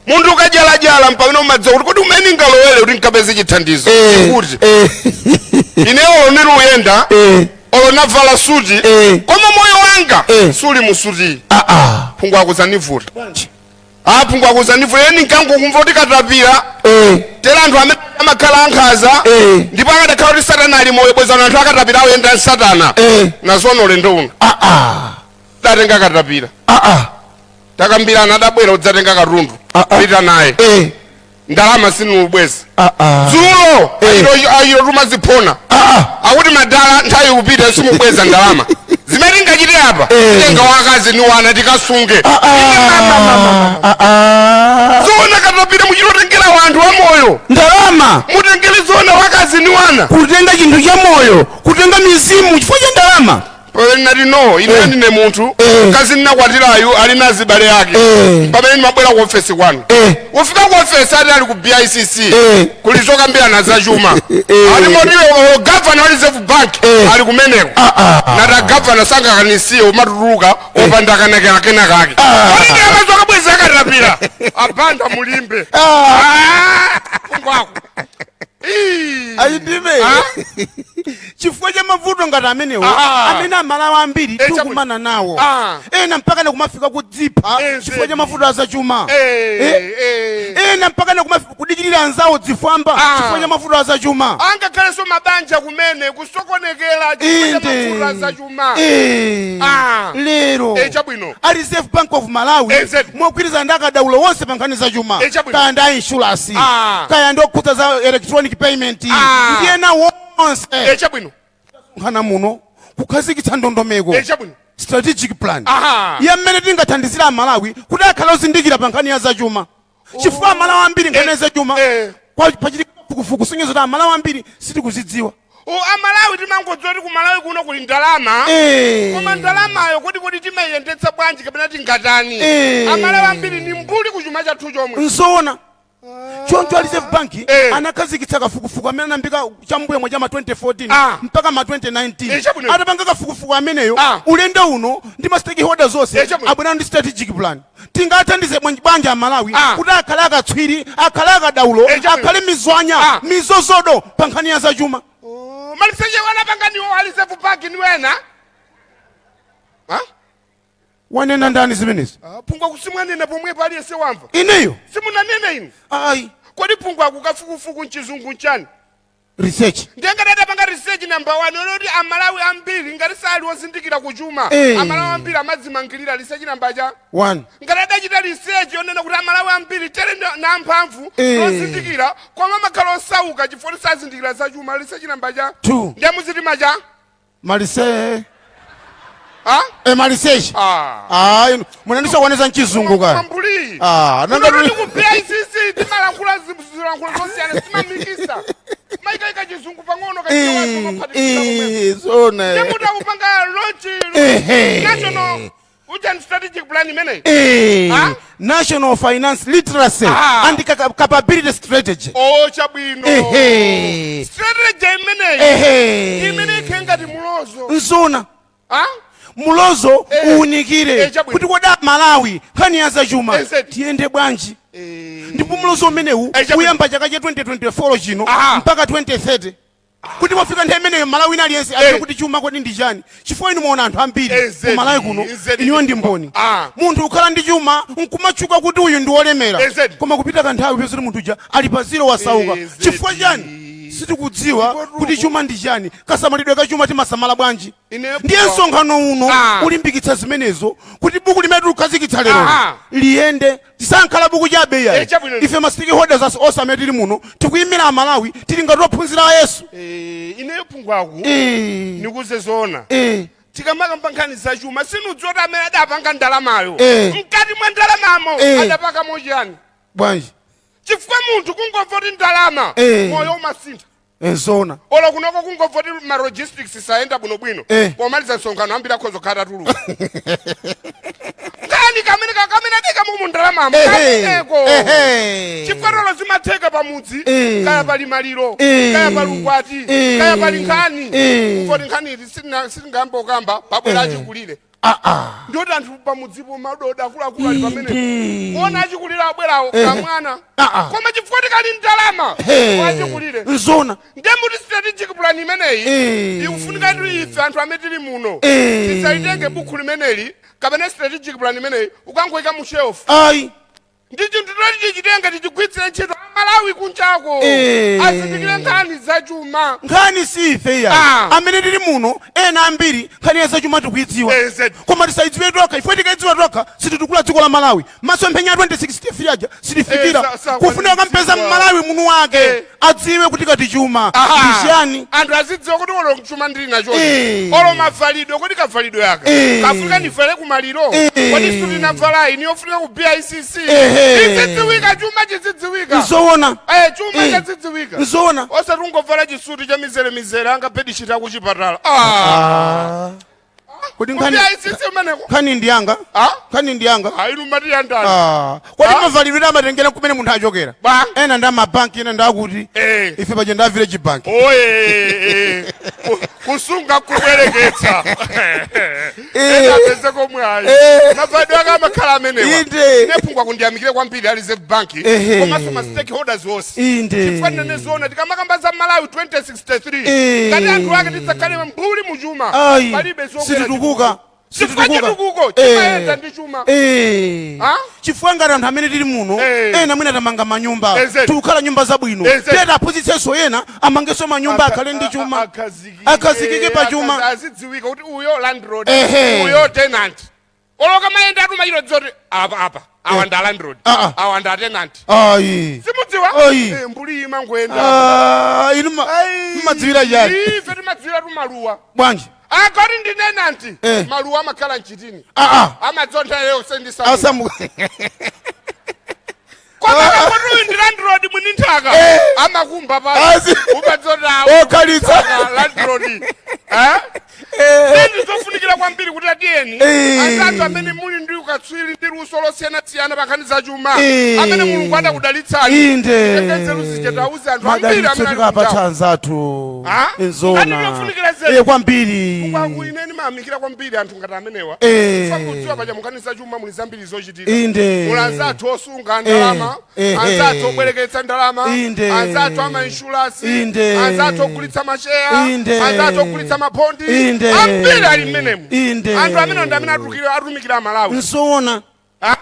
Mundu ukajala mpaka umadza kuti kodi umene ngalowele kuti nkapeze chithandizo kuti inewo niruyenda olo navala suti koma moyo wanga suli musuti phungu akuzanivuta phungu akuzanivuta yeni nkangokumva kuti katapira tera anthu amene amakhala ankhaza ndipo akadakhala kuti satana ali moyo bwezano anthu akatapira oyenda satana nazono ulendo uno datenga katapira takambirana adabwera udzatenga katundu pita naye ndalama sinubweza dzulo ayiro tumaziphona akuti madala nthawi kupita simubweza ndalama zimene ngachite apa tenga wakazi ni wana tikasunge zona katapira muchitotengera wanthu wa moyo ndalama mutengere zona wakazi ni wana kutenga chinthu cha moyo kutenga mizimu chifukwa cha ndalama nati no ine ndine munthu kazi ninakwatirayu ali na zibale yake pamene mabwera ku ofesi kwanu ufika ku ofesi ati ali ku BICC kulizokambirana za chuma ali motiwe governor wa Reserve Bank ali kumeneko nata governor sangakanisiye umatuluka opanda kanakera kenakake kodi ndi amazo akabweza akatapira abanda mulimbe pungwako ayindime chifukwa cha mavuto ngati amenewo amene amalawa ambiri tikumana nawo ena mpaka nekumafika kudzipha chifukwa cha mavuto azachuma ena mpaka nekumafika kudikirira anzawo dzifwamba chifukwa cha mavuto azachuma angakhalenso mabanja kumene kusokonekera chifukwa cha mavuto azachuma lero chabwino a Reserve Bank of Malawi mogwirizana ndi akadaulo wonse pa nkhani za chuma kaya ndi a insurance kaya ndi okhudza za electronic payment ndi ena wonse chabwino nkhana muno kukhazikitsa ndondomeko strategic plan yamene tingathandizira amalawi kuti akhale ozindikira pa nkhani ya zachuma chifukwa amalawi ambiri nkhani za chuma pachitika fukufuku sinyezo kuti amalawi ambiri sitikuzidziwa amalawi timangodziwa kuti kumalawi kuno kuli ndalama koma ndalamayo kodi timayendetsa bwanji kapena tingatani amalawi ambiri ni mbuli kuchuma chathu chomwe nzoona choncho a Reserve Bank anakhazikitsa kafukufuku amene anambika chambuyo mwa chama 2014 mpaka ma 2019 atapanga kafukufuku ameneyo ulendo uno ndi ma stakeholders zonse abwera ndi strategic plan tingathandize banja amalawi kuti akhale akatswiri akhale akadaulo akhale mizwanya mizozodo pa nkhani ya zachuma maliseche wanapanganiwo a Reserve Bank ni wena wanena ndani zimenezi phungwa kusimwanena pomwe pali yese wamva ineyo simunanena inu ayi kodi phungwa kukafukufuku mchizungu nchani research ndengatata panga research number 1 oloti amalawi ambiri ngati sali wozindikira kuchuma amalawi ambiri amadzimangirira research number cha 1 ngati chita research yonena kuti amalawi ambiri tere na mphamvu wozindikira koma makhala osauka chifukwa sazindikira za chuma research number cha 2 ndiye muzitima cha malise maliseche munandisa kuoneza mchizungu kaya mambuli nanga tuli ku BICC timalankhula zilankhulo zosiyana timamikisa maika chizungu pang'ono zona ndemuta kupanga launch national Ujan strategic plan imene national finance literacy and capability strategy chabwino strategy imene kengati mulozo nzona mulozo unikire kuti koda Malawi nkhani ya zachuma tiyende bwanji ndipo mulozo umenewu uyamba chaka cha 2024 chino mpaka 2030 kuti wafika nthawi imeneyo Malawi aliyense adziwe kuti chuma kodi ndi chani chifukwa inu muona anthu ambiri ku Malawi kuno iniyo ndi mboni munthu ukhala ndi chuma nkumatchuka kuti uyu ndi wolemera koma kupita kanthawi pezoti munthu uja ali pa zero wasauka chifukwa chani sitikudziwa kuti chuma ndi chani kasamalidwe ka chuma timasamala bwanji ndiye msonkhano uno ulimbikitsa zimenezo kuti buku limene tikukhazikitsa lero liyende tisankhala buku chabe yayi ife ma stakeholders onse amene tili muno tikuyimira amalawi tili ngati ophunzira a Yesu ineyo phungwaku nikuze zona tikamakamba nkhani za chuma sinudziwa kuti amene adapanga ndalamayo mkati mwa ndalamamo adapaka mochiyani bwanji chifukwa munthu kungomva kuti ndalama moyo umasintha zona ola kunoko kungomva kuti ma logistics sayenda bwinobwino pomaliza msonkhano ambiri akhoza kukhala tuluka kani kamene deka mumu ndalamamo kaeko chifukwa lolo zimatheka pamudzi kaya pali maliro kaya pali ukwati kaya pali nkhani kufoti nkhani sitingayamba kukamba pabwera achikulire ndoti anthu pamudzipo madoda akuluakulu ali pamene kuona achikulira abwerawo kamwana koma chifukwa tikali ndalama achikulire nzona ndemuti strategic plan imeneyi ikufunika kuti ife anthu amene tili muno tisayitenge bukhu limeneli kapena strategic plan imeneyi ukangoyika mu shelf ayi ndi chinthu toti tichitenga tichigwiritsire ntchito Malawi kunchako azindikire nkhani zachuma nkhani sife ya amene tili muno ena ambiri nkhani ya zachuma tikuidziwa koma tisayidziwe tokha ifwe tikaidziwa tokha sititukula dziko la Malawi masomphenya 2063 aja sitifikira kufuna kampeza Malawi muno wake adziwe kuti kati chuma ndishani anthu azidziwa kuti olo chuma ndili nacho olo mavalidwe kuti kavalidwe yake kafunika ndifere kumaliro kodi suti navala ini yofunika ku BICC izidziwika chuma chizidziwika nzoona chuma chazidziwika nzoona osati ungovala chisuti cha mizere angapedishita kuchipatala kodi nkhani ndiyanga nkhani ndiyanga inu mati yandani kodi mavalidwe amatengera kumene munthu achokera ena ndi amabanki ena ndakuti ife paja nda village bank kusunga kubwereketsa apeze komwe ayi mavalidwe ake amakhala amenewa nephungwa kundiyamikire kwambiri ali Reserve Bank komanso ma stakeholders onse chifukwa nene zoona tikamakamba za Malawi 2063 ngati anthu ake tidzakhale mbuli muchuma palibe situkuka chitukuko chimayenda ndi chuma chifukwa ngati anthu amene tili muno ena mwina tamanga manyumba tikukhala nyumba zabwino tiyeta aphunzitsenso ena amangenso manyumba akhale ndi chuma akhazikike pa chuma azidziwika kuti uyo landlord uyo tenant oloka mayenda atu machiro dzoti apa awa nda landlord awa nda tenant simudziwa mbuli imangoenda inu mmadziwira chani ife timadziwira tu maluwa bwanji akati ndinenanti maluwa amakhala mchitini amadzonda leo sendisa koma kuti ndi landlord mwini nthaka amakumba pasi umadzonda okhalitsa landlord ndizofunikira kwambiri kuti atiyeni anthu amene muli ndi ukatswiri ndi luso losiyanasiyana pa nkhani za chuma amene Mulungu adakudalitsani tekezero zichitauzi anthu ambiri amene apatsanzatu nzona kwambiri ineni mayamikira kwambiri anthu ngati amenewa fakudziwa paja munkhani za chuma muli zambiri zochitika muli anzathu osunga ndalama anzathu obwereketsa ndalama anzathu amainsurance anzathu ogulitsa masheya anzathu ogulitsa mabondi ambiri ali mmenemu anthu amene ndi amene atumikira Malawi nsoona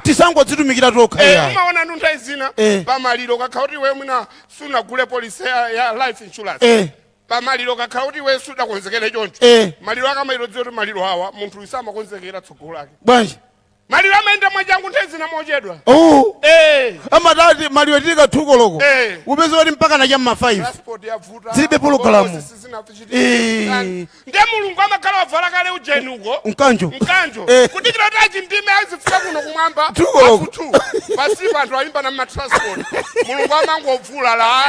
tisangodzitumikira tokha umaona anthu nthawi zina pamaliro kakhala kuti iwe mwina sunagule polisi ya life insurance pamaliro kakhala kuti iwe sudakonzekere choncho maliro akamaliro dziwa kuti maliro awa munthu isamakonzekera tsogolo lake bwanji maliro amayenda mwachangu nthawi zina mochedwa amatati maliro tika thukoloko upeza kuti mpaka na chamma 5 zilibe pologalamu nde Mulungu amakhala wavala kale ujeni uko mkanjo kudikira kuti achindime azifika kuno kumwamba pasipa anthu ayimba na matransport Mulungu amangovula la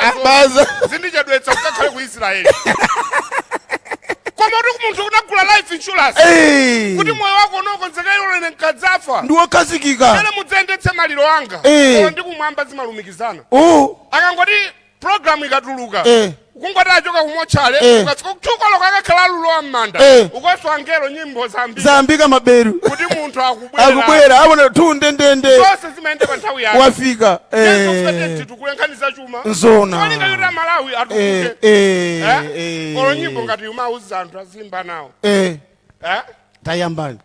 zindichedwetsa kukakhale ku Israeli koma kuti munthu unagula life insurance kuti moyo wako unokonzekera ulene nkadzafa ndiwokhazikika ene mudzayendetse maliro anga ndi kumwamba zimalumikizana akangoti programu ikatuluka kungoti achoka kumochale ukafika kuthukoloka akakhala alulowa m'manda ukoswa angelo nyimbo zambika maberu kuti munthu akubwera abona ndendende zonse zimayende pa nthawi yake wafika tikule nkhani za chuma nzona olinga yota Malawi atukuke olo nyimbo ngati umauza anthu azimba nawo tayambani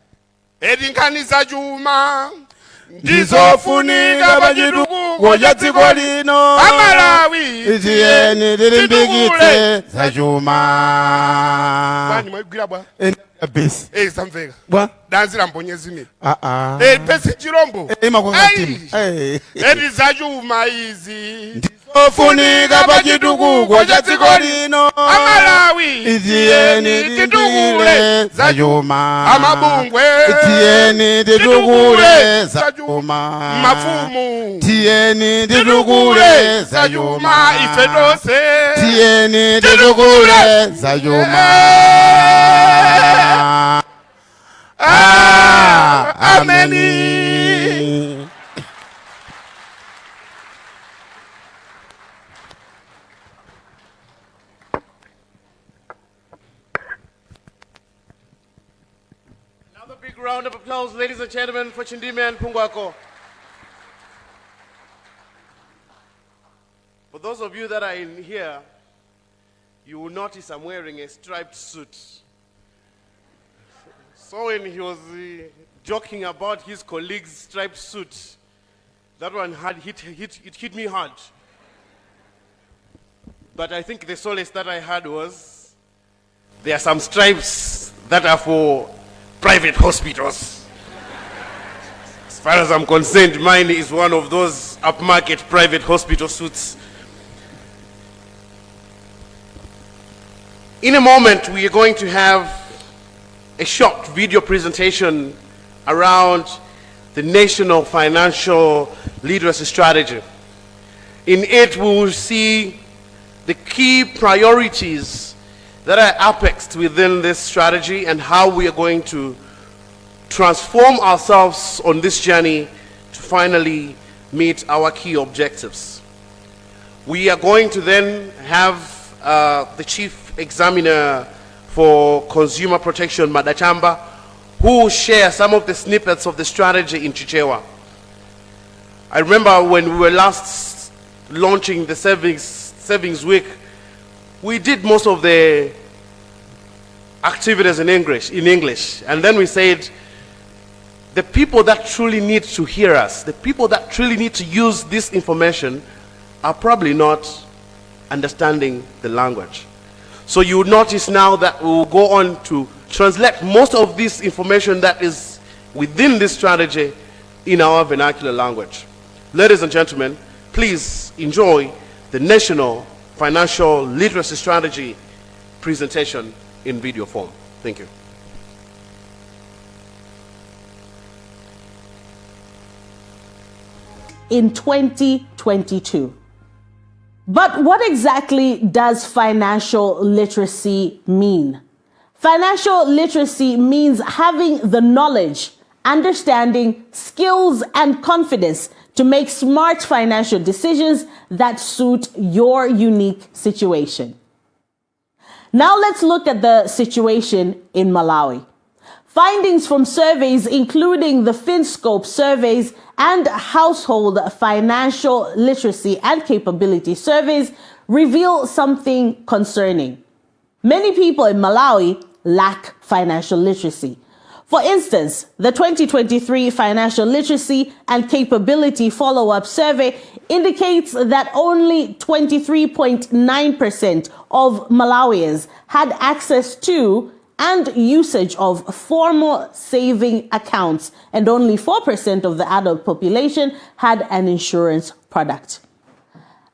eti nkhani za chuma ndizofunika pa chitukuko cha dziko lino Malawi tiyeni tilimbikitse za chuma bani mwagwira bwa besi samveka bwa danzi la mbonyezimira pesi chirombo eti za chuma izi ndizofunika pa chitukuko cha dziko lino Malawi tiyeni titukule za chuma amabungwe tiyeni titukule za chuma mafumu tiyeni titukule za chuma ife tonse tiyeni titukule za chuma ameni. Now the big round of applause, ladies and gentlemen, for Chindime and Pungwako. For those of you that are in here, you will notice I'm wearing a striped suit. So when he was joking about his colleague's striped suit, that one hit me hard. But I think the solace that I had was, there are some stripes that are for private hospitals. As far as I'm concerned, mine is one of those upmarket private hospital suits. In a moment, we are going to have a short video presentation around the National Financial Literacy Strategy. In it, we will see the key priorities that are apexed within this strategy and how we are going to transform ourselves on this journey to finally meet our key objectives. We are going to then have the Chief Examiner for Consumer Protection, Madachamba, who will share some of the snippets of the strategy in Chichewa. I remember when we were last launching the Savings Week, we did most of the activities in English, and then we said, the people that truly need to hear us, the people that truly need to use this information are probably not understanding the language. So you would notice now that we will go on to translate most of this information that is within this strategy in our vernacular language. Ladies and gentlemen, please enjoy the National Financial Literacy Strategy presentation in video form. Thank you. In 2022. But what exactly does financial literacy mean? Financial literacy means having the knowledge, understanding, skills, and confidence to make smart financial decisions that suit your unique situation. Now let's look at the situation in Malawi. Findings from surveys, including the FinScope surveys and household financial literacy and capability surveys, reveal something concerning. Many people in Malawi lack financial literacy. For instance, the 2023 Financial Literacy and Capability Follow-up Survey indicates that only 23.9% of Malawians had access to and usage of formal saving accounts, and only 4% of the adult population had an insurance product.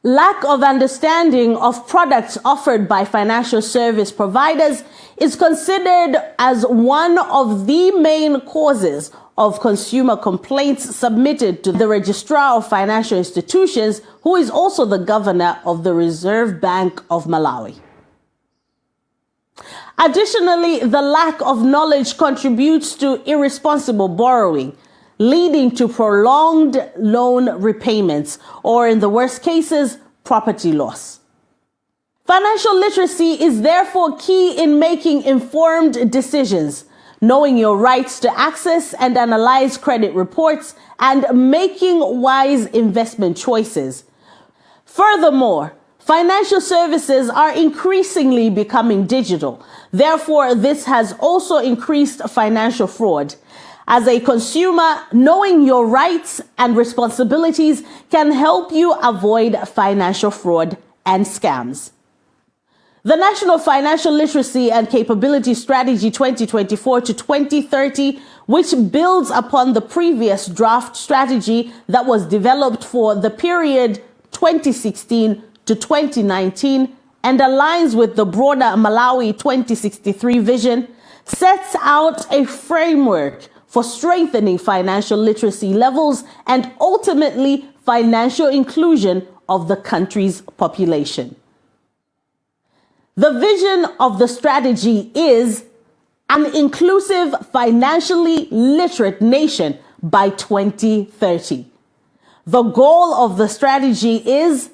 Lack of understanding of products offered by financial service providers is considered as one of the main causes of consumer complaints submitted to the Registrar of Financial Institutions, who is also the governor of the Reserve Bank of Malawi. Additionally, the lack of knowledge contributes to irresponsible borrowing, leading to prolonged loan repayments, or in the worst cases, property loss. Financial literacy is therefore key in making informed decisions, knowing your rights to access and analyze credit reports, and making wise investment choices. Furthermore, financial services are increasingly becoming digital. Therefore, this has also increased financial fraud. As a consumer, knowing your rights and responsibilities can help you avoid financial fraud and scams. The National Financial Literacy and Capability Strategy 2024 to 2030, which builds upon the previous draft strategy that was developed for the period 2016 to 2019 and aligns with the broader Malawi 2063 vision, sets out a framework for strengthening financial literacy levels and ultimately financial inclusion of the country's population. The vision of the strategy is an inclusive, financially literate nation by 2030. The goal of the strategy is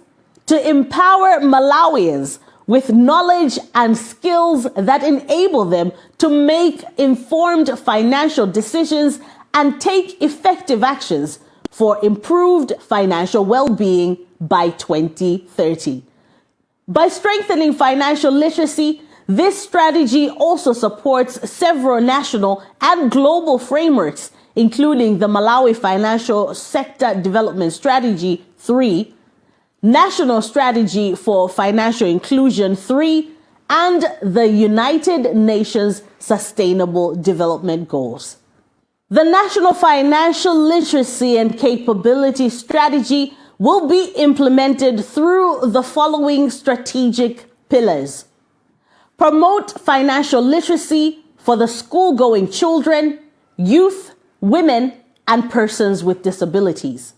to empower Malawians with knowledge and skills that enable them to make informed financial decisions and take effective actions for improved financial well-being by 2030. By strengthening financial literacy, this strategy also supports several national and global frameworks, including the Malawi Financial Sector Development Strategy 3, National Strategy for Financial Inclusion 3, and the United Nations Sustainable Development Goals. The National Financial Literacy and Capability Strategy will be implemented through the following strategic pillars. Promote financial literacy for the school-going children, youth, women, and persons with disabilities.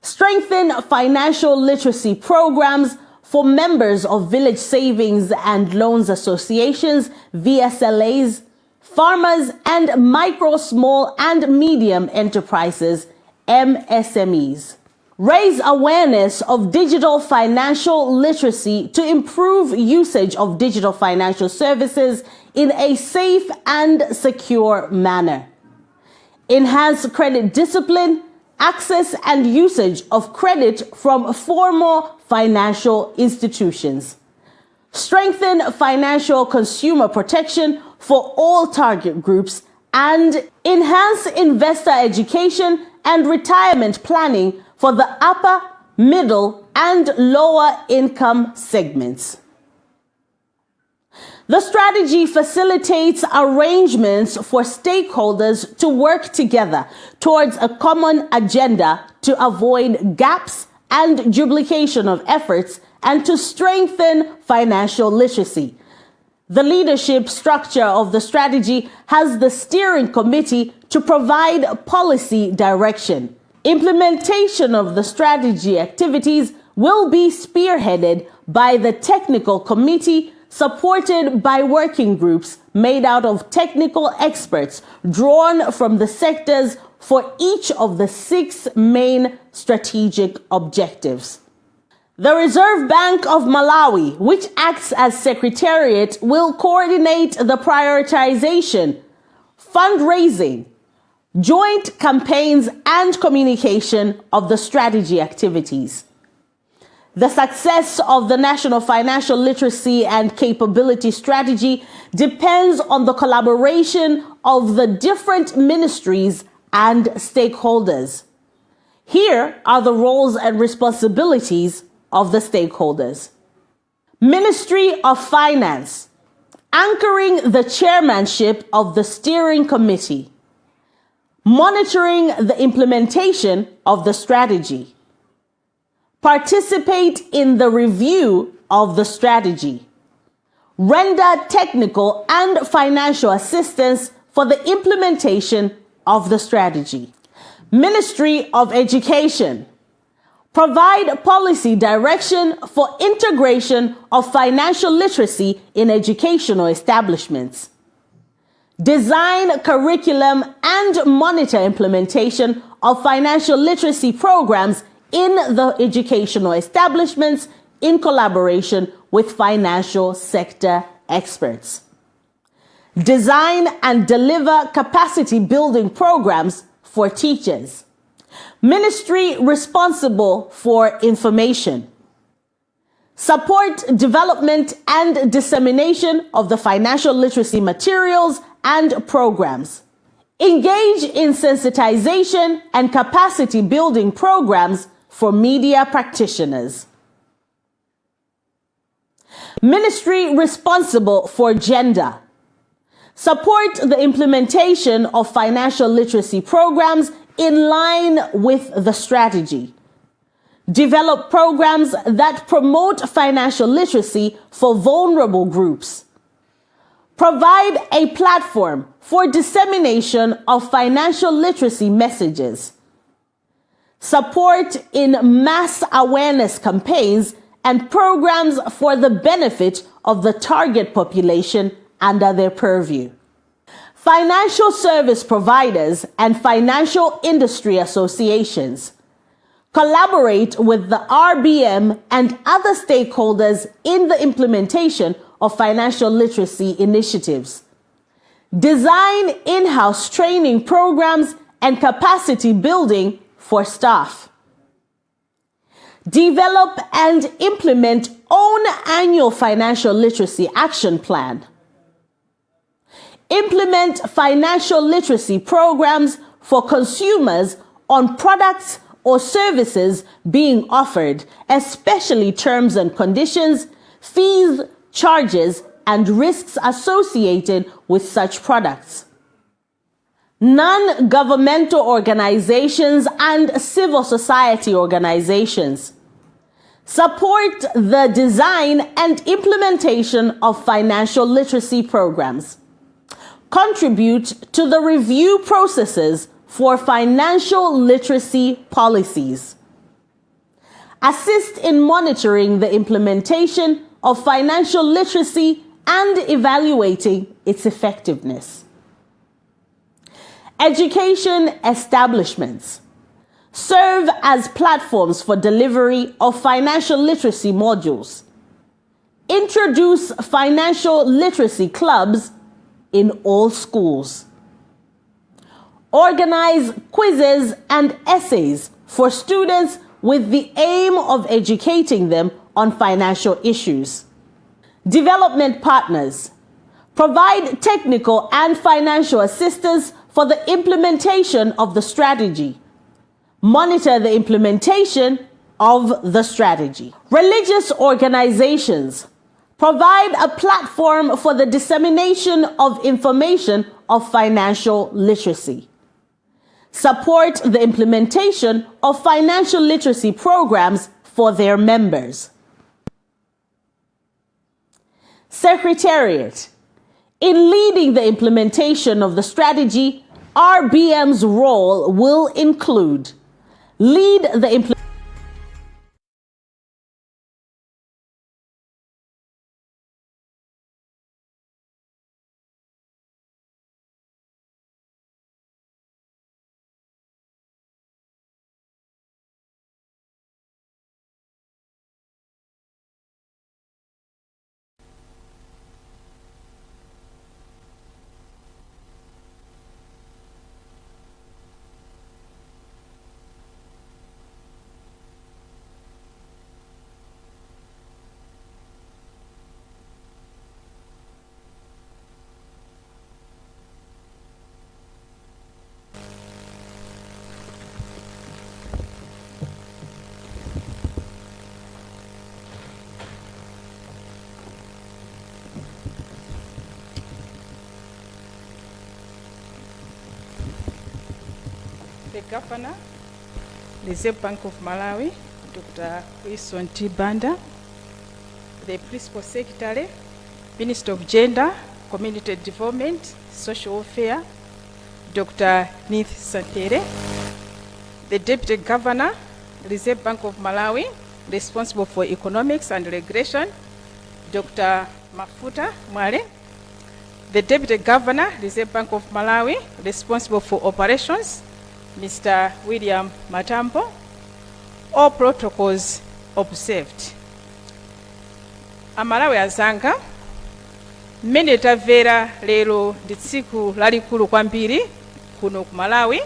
Strengthen financial literacy programs for members of village savings and loans associations, VSLAs, farmers, and micro, small, and medium enterprises, MSMEs. Raise awareness of digital financial literacy to improve usage of digital financial services in a safe and secure manner. Enhance credit discipline, access and usage of credit from formal financial institutions. Strengthen financial consumer protection for all target groups and enhance investor education and retirement planning for the upper, middle, and lower income segments. The strategy facilitates arrangements for stakeholders to work together towards a common agenda to avoid gaps and duplication of efforts and to strengthen financial literacy. The leadership structure of the strategy has the steering committee to provide policy direction. Implementation of the strategy activities will be spearheaded by the technical committee, supported by working groups made out of technical experts drawn from the sectors for each of the 6 main strategic objectives. The Reserve Bank of Malawi, which acts as secretariat, will coordinate the prioritization, fundraising, joint campaigns, and communication of the strategy activities. The success of the National Financial Literacy and Capability Strategy depends on the collaboration of the different ministries and stakeholders. Here are the roles and responsibilities of the stakeholders. Ministry of Finance, anchoring the chairmanship of the steering committee, monitoring the implementation of the strategy, participate in the review of the strategy, render technical and financial assistance for the implementation of the strategy. Ministry of Education, provide policy direction for integration of financial literacy in educational establishments. Design curriculum and monitor implementation of financial literacy programs in the educational establishments in collaboration with financial sector experts. Design and deliver capacity building programs for teachers. Ministry responsible for information. Support development and dissemination of the financial literacy materials and programs. Engage in sensitization and capacity building programs for media practitioners. Ministry responsible for gender. Support the implementation of financial literacy programs in line with the strategy. Develop programs that promote financial literacy for vulnerable groups. Provide a platform for dissemination of financial literacy messages. Support in mass awareness campaigns and programs for the benefit of the target population under their purview. Financial service providers and financial industry associations. collaborate with the RBM and other stakeholders in the implementation of financial literacy initiatives, design in-house training programs and capacity building for staff, develop and implement own annual financial literacy action plan, implement financial literacy programs for consumers on products or services being offered, especially terms and conditions, fees, charges, and risks associated with such products. Non-governmental organizations and civil society organizations support the design and implementation of financial literacy programs, contribute to the review processes for financial literacy policies, assist in monitoring the implementation of financial literacy and evaluating its effectiveness. Education establishments serve as platforms for delivery of financial literacy modules, introduce financial literacy clubs in all schools, organize quizzes and essays for students with the aim of educating them on financial issues. Development partners provide technical and financial assistance for the implementation of the strategy, monitor the implementation of the strategy. Religious organizations provide a platform for the dissemination of information of financial literacy, support the implementation of financial literacy programs for their members. Secretariat. In leading the implementation of the strategy, RBM's role will include lead the implementation the Governor, Reserve Bank of Malawi, Dr. Wilson T. Banda, the Principal Secretary, Minister of Gender, Community Development, Social Welfare, Dr. Nith Santere, the Deputy Governor, Reserve Bank of Malawi, responsible for economics and regulation, Dr. Mafuta Mwale, the Deputy Governor, Reserve Bank of Malawi, responsible for operations, Mr. William Matambo. All protocols observed. Amalawi azanga, mmene tamvera lero ndi tsiku lalikulu kwambiri kuno ku Malawi,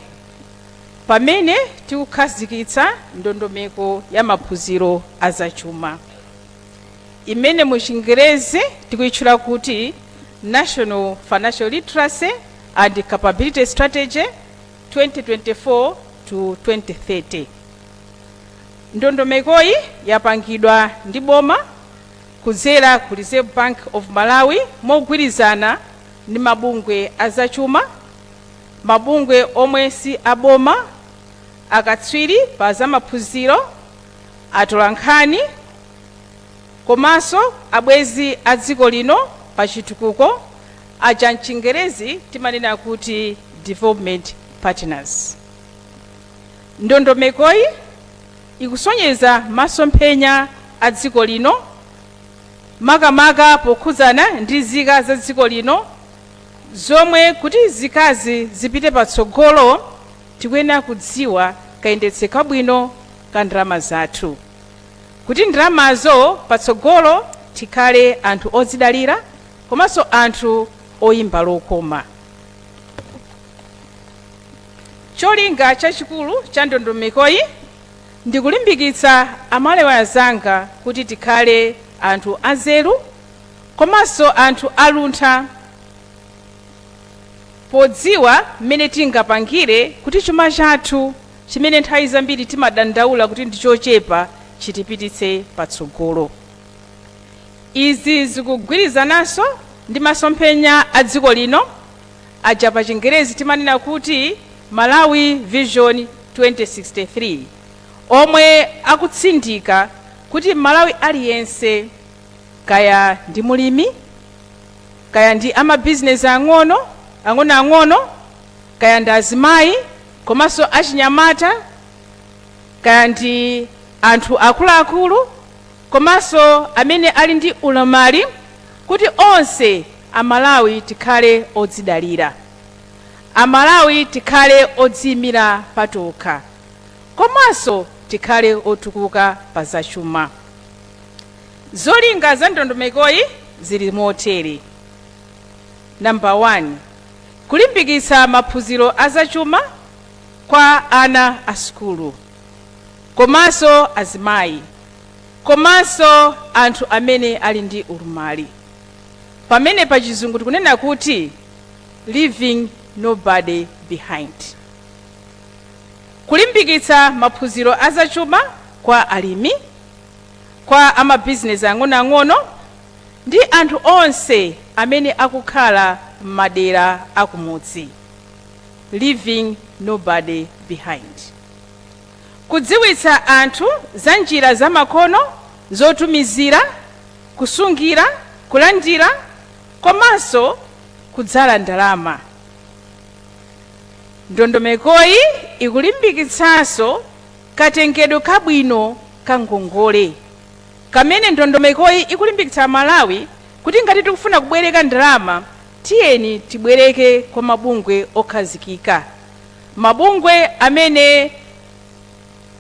pamene tikukhazikitsa ndondomeko ya maphunziro azachuma, imene mu Chingerezi tikuyitchula kuti National Financial Literacy and Capability Strategy 2024 to 2030. Ndondomekoyi yapangidwa ndi boma kudzera ku Reserve Bank of Malawi mogwirizana ndi mabungwe azachuma, mabungwe omwe si aboma, akatswiri pa zamaphunziro, atolankhani, komanso abwezi a dziko lino pa chitukuko, aja mchingerezi timanena kuti development partners. Ndondomekoyi ikusonyeza masomphenya a dziko lino, makamaka pokhudzana ndi zika za dziko lino, zomwe kuti zikazi zipite patsogolo tikuyenera kudziwa kayendetse kabwino ka ndalama zathu, kuti ndalamazo patsogolo tikhale anthu odzidalira komanso anthu oyimba lokoma. Cholinga chachikulu cha ndondomekoyi ndikulimbikitsa amalewa azanga kuti tikhale anthu anzeru komanso anthu aluntha podziwa mmene tingapangire kuti chuma chathu chimene nthawi zambiri timadandaula kuti ndi chochepa chitipititse patsogolo. Izi zikugwirizananso ndi masomphenya a dziko lino aja pa Chingerezi timanena kuti Malawi Vision 2063, omwe akutsindika kuti Malawi aliyense, kaya ndi mulimi, kaya ndi amabizinesi ang'ono, kaya ndi azimayi komanso achinyamata, kaya ndi anthu akuluakulu komanso amene ali ndi ulamali, kuti onse amalawi tikhale odzidalira, amalawi tikhale odziyimira patokha, komanso tikhale otukuka pa zachuma. Zolinga za ndondomekoyi zili motere: Number 1, kulimbikitsa maphunziro azachuma kwa ana a sukulu, komanso azimayi, komanso anthu amene ali ndi ulumali. Pamene pa chizungu tikunena kuti leaving nobody behind. Kulimbikitsa maphunziro azachuma kwa alimi, kwa amabizinesi ang'onoang'ono ndi anthu onse amene akukhala m'madera akumudzi. Leaving nobody behind. Kudziwitsa anthu za njira zamakono zotumizira, kusungira, kulandira komanso kudzala ndalama. Ndondomekoyi ikulimbikitsanso katengedwe kabwino ka ngongole, kamene ndondomekoyi ikulimbikitsa Malawi kuti ngati tikufuna kubwereka ndalama tiyeni tibwereke kwa mabungwe okhazikika, mabungwe amene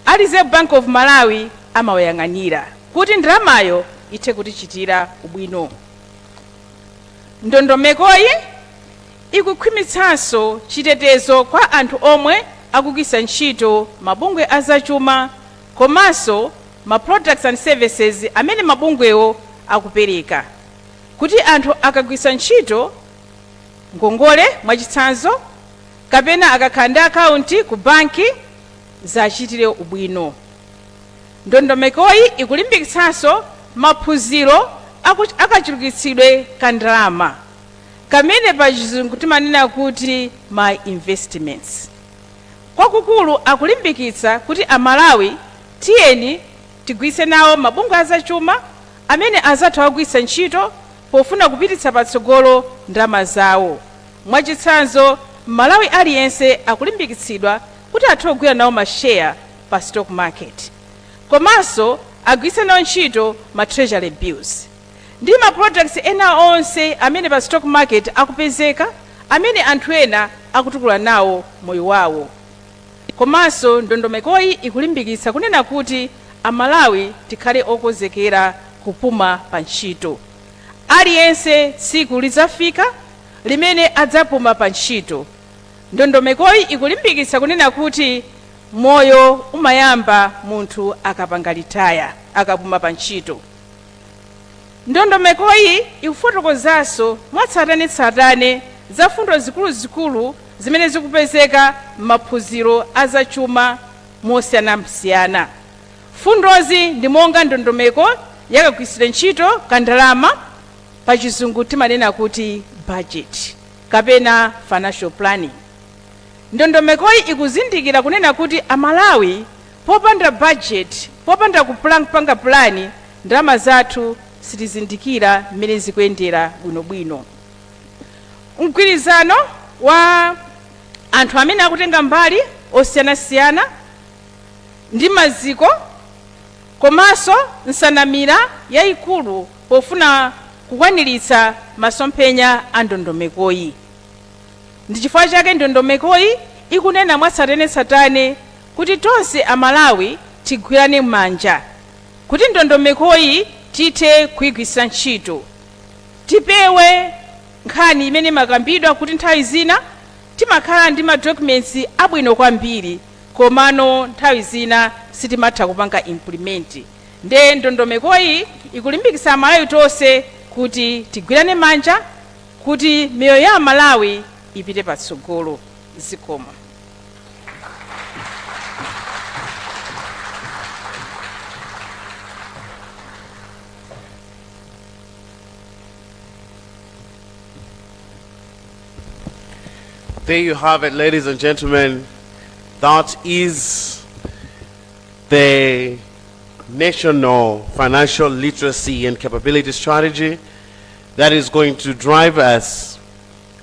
a Reserve Bank of Malawi amawayang'anira kuti ndalamayo ithe kutichitira ubwino. Ndondomekoyi ikukhwimitsanso chitetezo kwa anthu omwe akugwiritsa ntchito mabungwe azachuma komanso ma products and services amene mabungwewo akupereka, kuti anthu akagwiritsa ntchito ngongole mwachitsanzo kapena akakhala ndi akaunti ku banki zachitire ubwino. Ndondomekoyi ikulimbikitsanso maphunziro akachulukitsidwe ka ndalama, kamene pa chizungu timanena kuti my investments. Kwakukulu akulimbikitsa kuti amalawi tiyeni tigwiritse nawo mabungwe azachuma amene azatha kugwiritsa ntchito pofuna kupititsa patsogolo ndalama zawo. Mwachitsanzo, Malawi aliyense akulimbikitsidwa kuti athe kugwira nawo mashare pa stock market, komanso agwiritse nawo ntchito ma treasury bills ndi ma products ena onse amene pa stock market akupezeka, amene anthu ena akutukula nawo moyo wawo. Komanso ndondomekoyi ikulimbikitsa kunena kuti amalawi tikhale okonzekera kupuma pa ntchito. Aliyense tsiku lidzafika limene adzapuma pa ntchito. Ndondomekoyi ikulimbikitsa kunena kuti moyo umayamba munthu akapanga litaya, akapuma pa ntchito. Ndondomekoyi ikufotokozanso mwatsatanetsatane za fundo zikuluzikulu zimene zikupezeka m'maphunziro azachuma mosiyanasiyana. Fundozi ndi monga ndondomeko yakagwiritsidwe ntchito ka ndalama, pa chizungu timanena kuti budget kapena financial planning. Ndondomekoyi ikuzindikira kunena kuti amalawi popanda budget, popanda kupanga plani, ndalama zathu sitizindikira mmene zikuyendera bwinobwino. Mgwirizano wa anthu amene akutenga mbali osiyanasiyana ndi maziko komanso nsanamira yayikulu pofuna kukwaniritsa masomphenya a ndondomekoyi. Ndi chifukwa chake ndondomekoyi ikunena mwatsatanetsatane kuti tonse amalawi tigwirane manja kuti ndondomekoyi tithe kuyigwiritsa ntchito, tipewe nkhani imene makambidwa kuti nthawi zina timakhala ndi documents abwino kwambiri komano nthawi zina sitimatha kupanga implement. Nde ndondomekoyi ikulimbikitsa Malawi tonse kuti tigwirane manja kuti miyoyo ya Malawi ipite patsogolo. Zikomo. There you have it, ladies and gentlemen. That is the National Financial Literacy and Capability Strategy that is going to drive us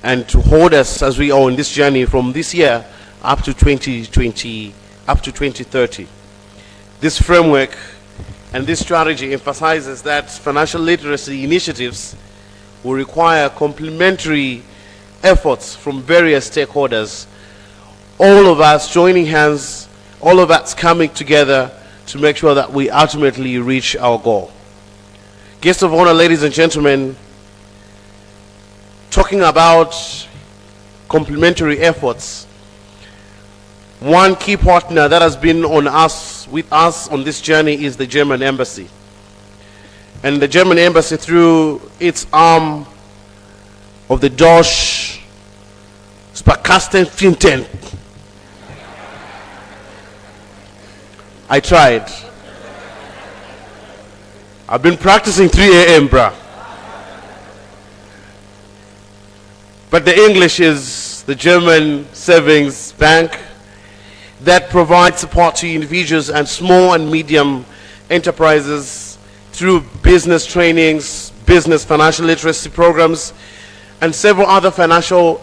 and to hold us as we are on this journey from this year up to 2020, up to 2030. This framework and this strategy emphasizes that financial literacy initiatives will require complementary efforts from various stakeholders, all of us joining hands, all of us coming together to make sure that we ultimately reach our goal. Guests of honor, ladies and gentlemen, talking about complementary efforts, one key partner that has been with us on this journey is the German Embassy. And the German Embassy, through its arm of the Deutsche Sparkassenverein. I tried. I've been practicing 3 a.m., bruh. But the English is the German Savings Bank that provides support to individuals and small and medium enterprises through business trainings, business financial literacy programs, and several other financial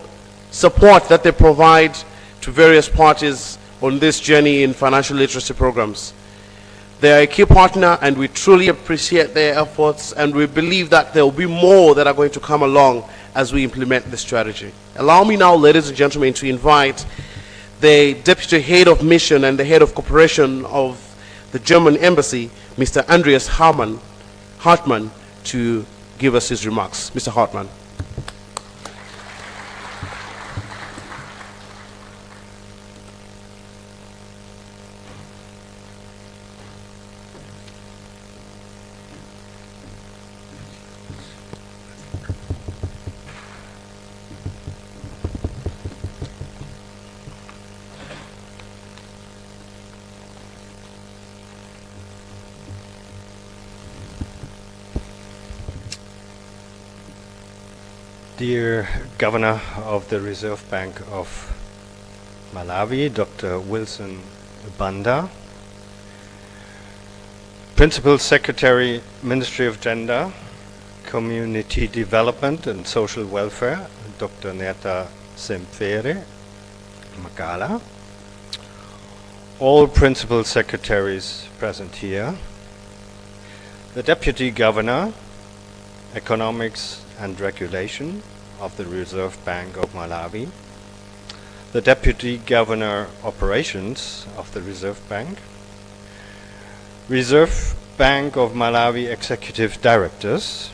support that they provide to various parties on this journey in financial literacy programs. They are a key partner and we truly appreciate their efforts, and we believe that there will be more that are going to come along as we implement this strategy. Allow me now, ladies and gentlemen, to invite the Deputy Head of Mission and the Head of Cooperation of the German Embassy, Mr. Andreas Hartmann, to give us his remarks. Mr. Hartmann. Dear Governor of the Reserve Bank of Malawi, Dr. Wilson Banda, Principal Secretary, Ministry of Gender, Community Development and Social Welfare, Dr. Neta Sempere Magala, all Principal Secretaries present here, the Deputy Governor, Economics and Regulation of the Reserve Bank of Malawi, the Deputy Governor Operations of the Reserve Bank, Reserve Bank of Malawi Executive Directors,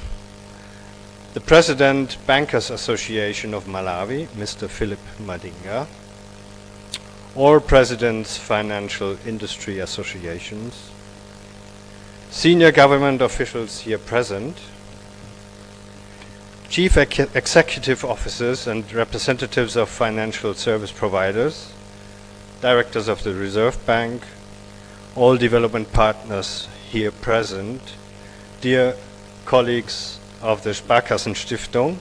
the President Bankers Association of Malawi, Mr. Philip Madinga, all Presidents Financial Industry Associations, senior government officials here present, Chief Executive Officers and representatives of financial service providers, directors of the Reserve Bank, all development partners here present, dear colleagues of the Sparkassenstiftung,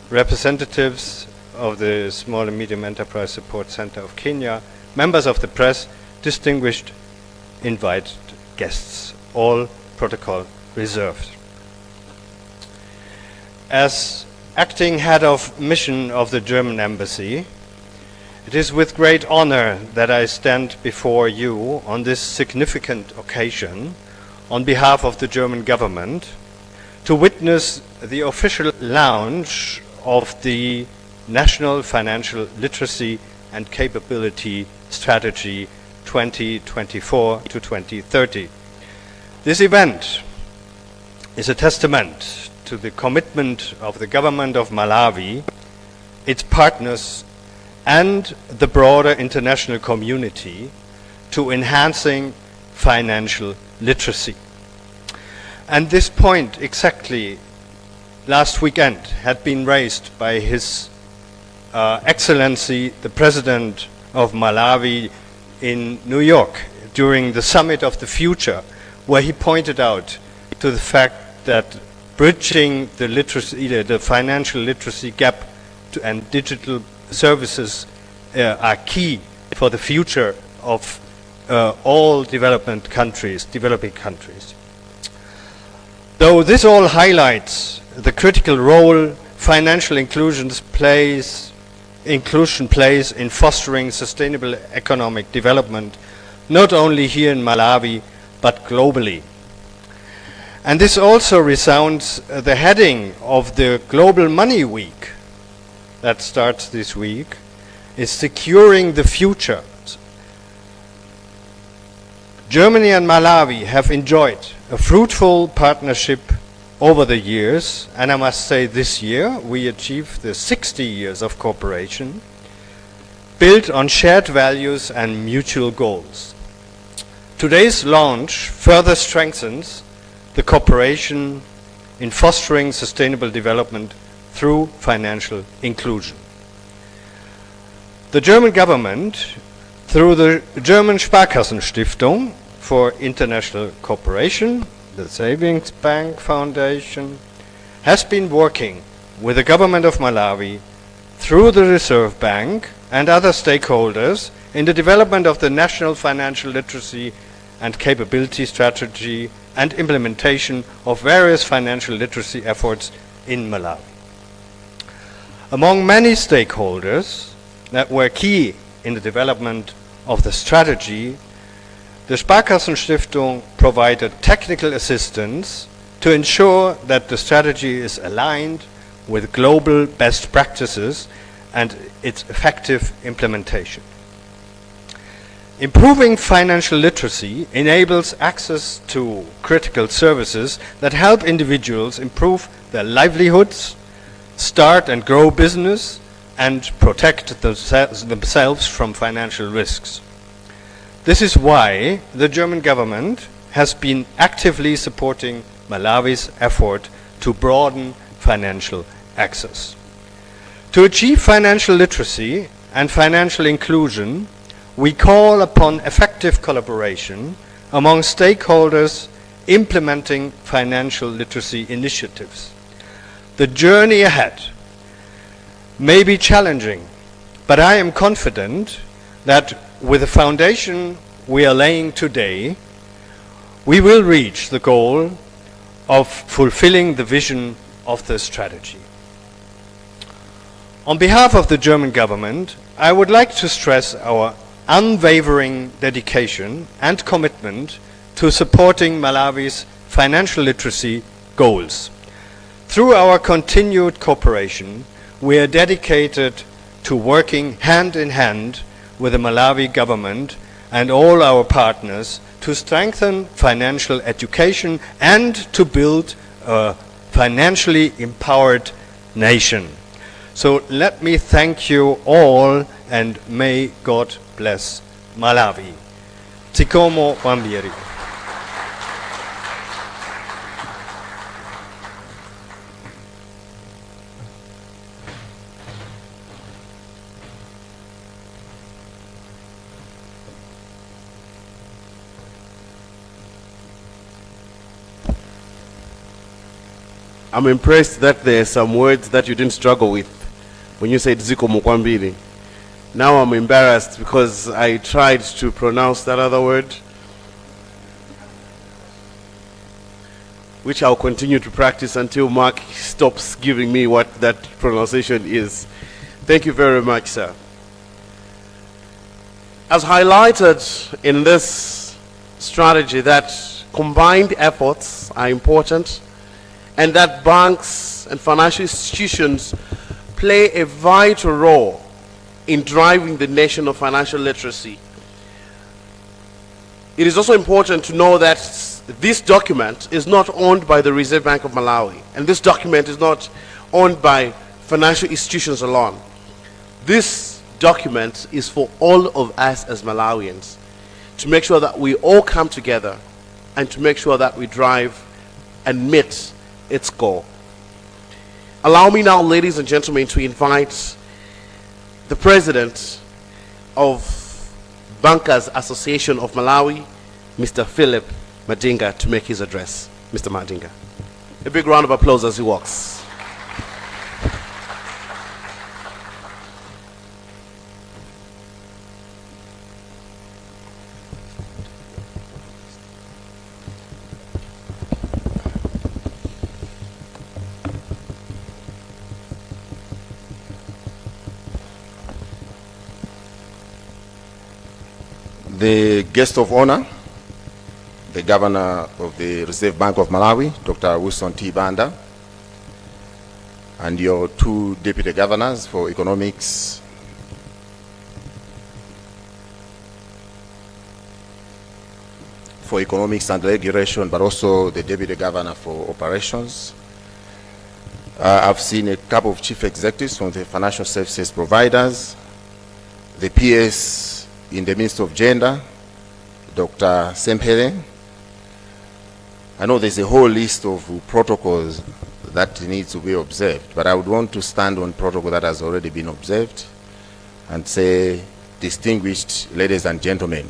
representatives of the Small and Medium Enterprise Support Center of Kenya, members of the press, distinguished invited guests, all protocol reserved. As acting head of mission of the German Embassy, it is with great honor that I stand before you on this significant occasion on behalf of the German government to witness the official launch of the National Financial Literacy and Capability Strategy 2024 to 2030. This event is a testament to the commitment of the government of Malawi, its partners, and the broader international community to enhancing financial literacy. And this point exactly last weekend had been raised by His Excellency, the President of Malawi in New York during the Summit of the Future, where he pointed out to the fact that bridging the literacy, the financial literacy gap and digital services are key for the future of all developing countries. Though this all highlights the critical role financial inclusion plays in fostering sustainable economic development, not only here in Malawi, but globally. And this also resounds the heading of the Global Money Week that starts this week, is securing the future. Germany and Malawi have enjoyed a fruitful partnership over the years, and I must say this year we achieved the 60 years of cooperation built on shared values and mutual goals. Today's launch further strengthens the cooperation in fostering sustainable development through financial inclusion. The German government, through the German Sparkassenstiftung for International Cooperation, the Savings Bank Foundation, has been working with the government of Malawi through the Reserve Bank and other stakeholders in the development of the National Financial Literacy and Capability Strategy and implementation of various financial literacy efforts in Malawi. Among many stakeholders that were key in the development of the strategy, the Sparkassenstiftung provided technical assistance to ensure that the strategy is aligned with global best practices and its effective implementation. Improving financial literacy enables access to critical services that help individuals improve their livelihoods, start and grow business, and protect themselves from financial risks. This is why the German government has been actively supporting Malawi's effort to broaden financial access. To achieve financial literacy and financial inclusion, we call upon effective collaboration among stakeholders implementing financial literacy initiatives. The journey ahead may be challenging, but I am confident that with the foundation we are laying today, we will reach the goal of fulfilling the vision of the strategy. On behalf of the German government, I would like to stress our unwavering dedication and commitment to supporting Malawi's financial literacy goals. Through our continued cooperation, we are dedicated to working hand in hand with the Malawi government and all our partners to strengthen financial education and to build a financially empowered nation. So let me thank you all, and may God bless Malawi. Zikomo kwambiri. I'm impressed that there are some words that you didn't struggle with when you said Zikomo kwambiri. Now I'm embarrassed because I tried to pronounce that other word, which I'll continue to practice until Mark stops giving me what that pronunciation is. Thank you very much, sir. As highlighted in this strategy, that combined efforts are important and that banks and financial institutions play a vital role in driving the nation of financial literacy. it is also important to know that this document is not owned by the Reserve Bank of Malawi, and this document is not owned by financial institutions alone. This document is for all of us as Malawians, to make sure that we all come together and to make sure that we drive and meet its goal. Allow me now, ladies and gentlemen, to invite the President of Bankers Association of Malawi, Mr. Philip Madinga, to make his address. Mr. Madinga. A big round of applause as he walks. The guest of honor, the Governor of the Reserve Bank of Malawi, Dr. Wilson T. Banda, and your two Deputy Governors for Economics, and Regulation, but also the Deputy Governor for Operations. I've seen a couple of Chief Executives from the financial services providers, the PS in the Ministry of Gender, Dr. Sempere. I know there's a whole list of protocols that needs to be observed, but I would want to stand on protocol that has already been observed and say, distinguished ladies and gentlemen,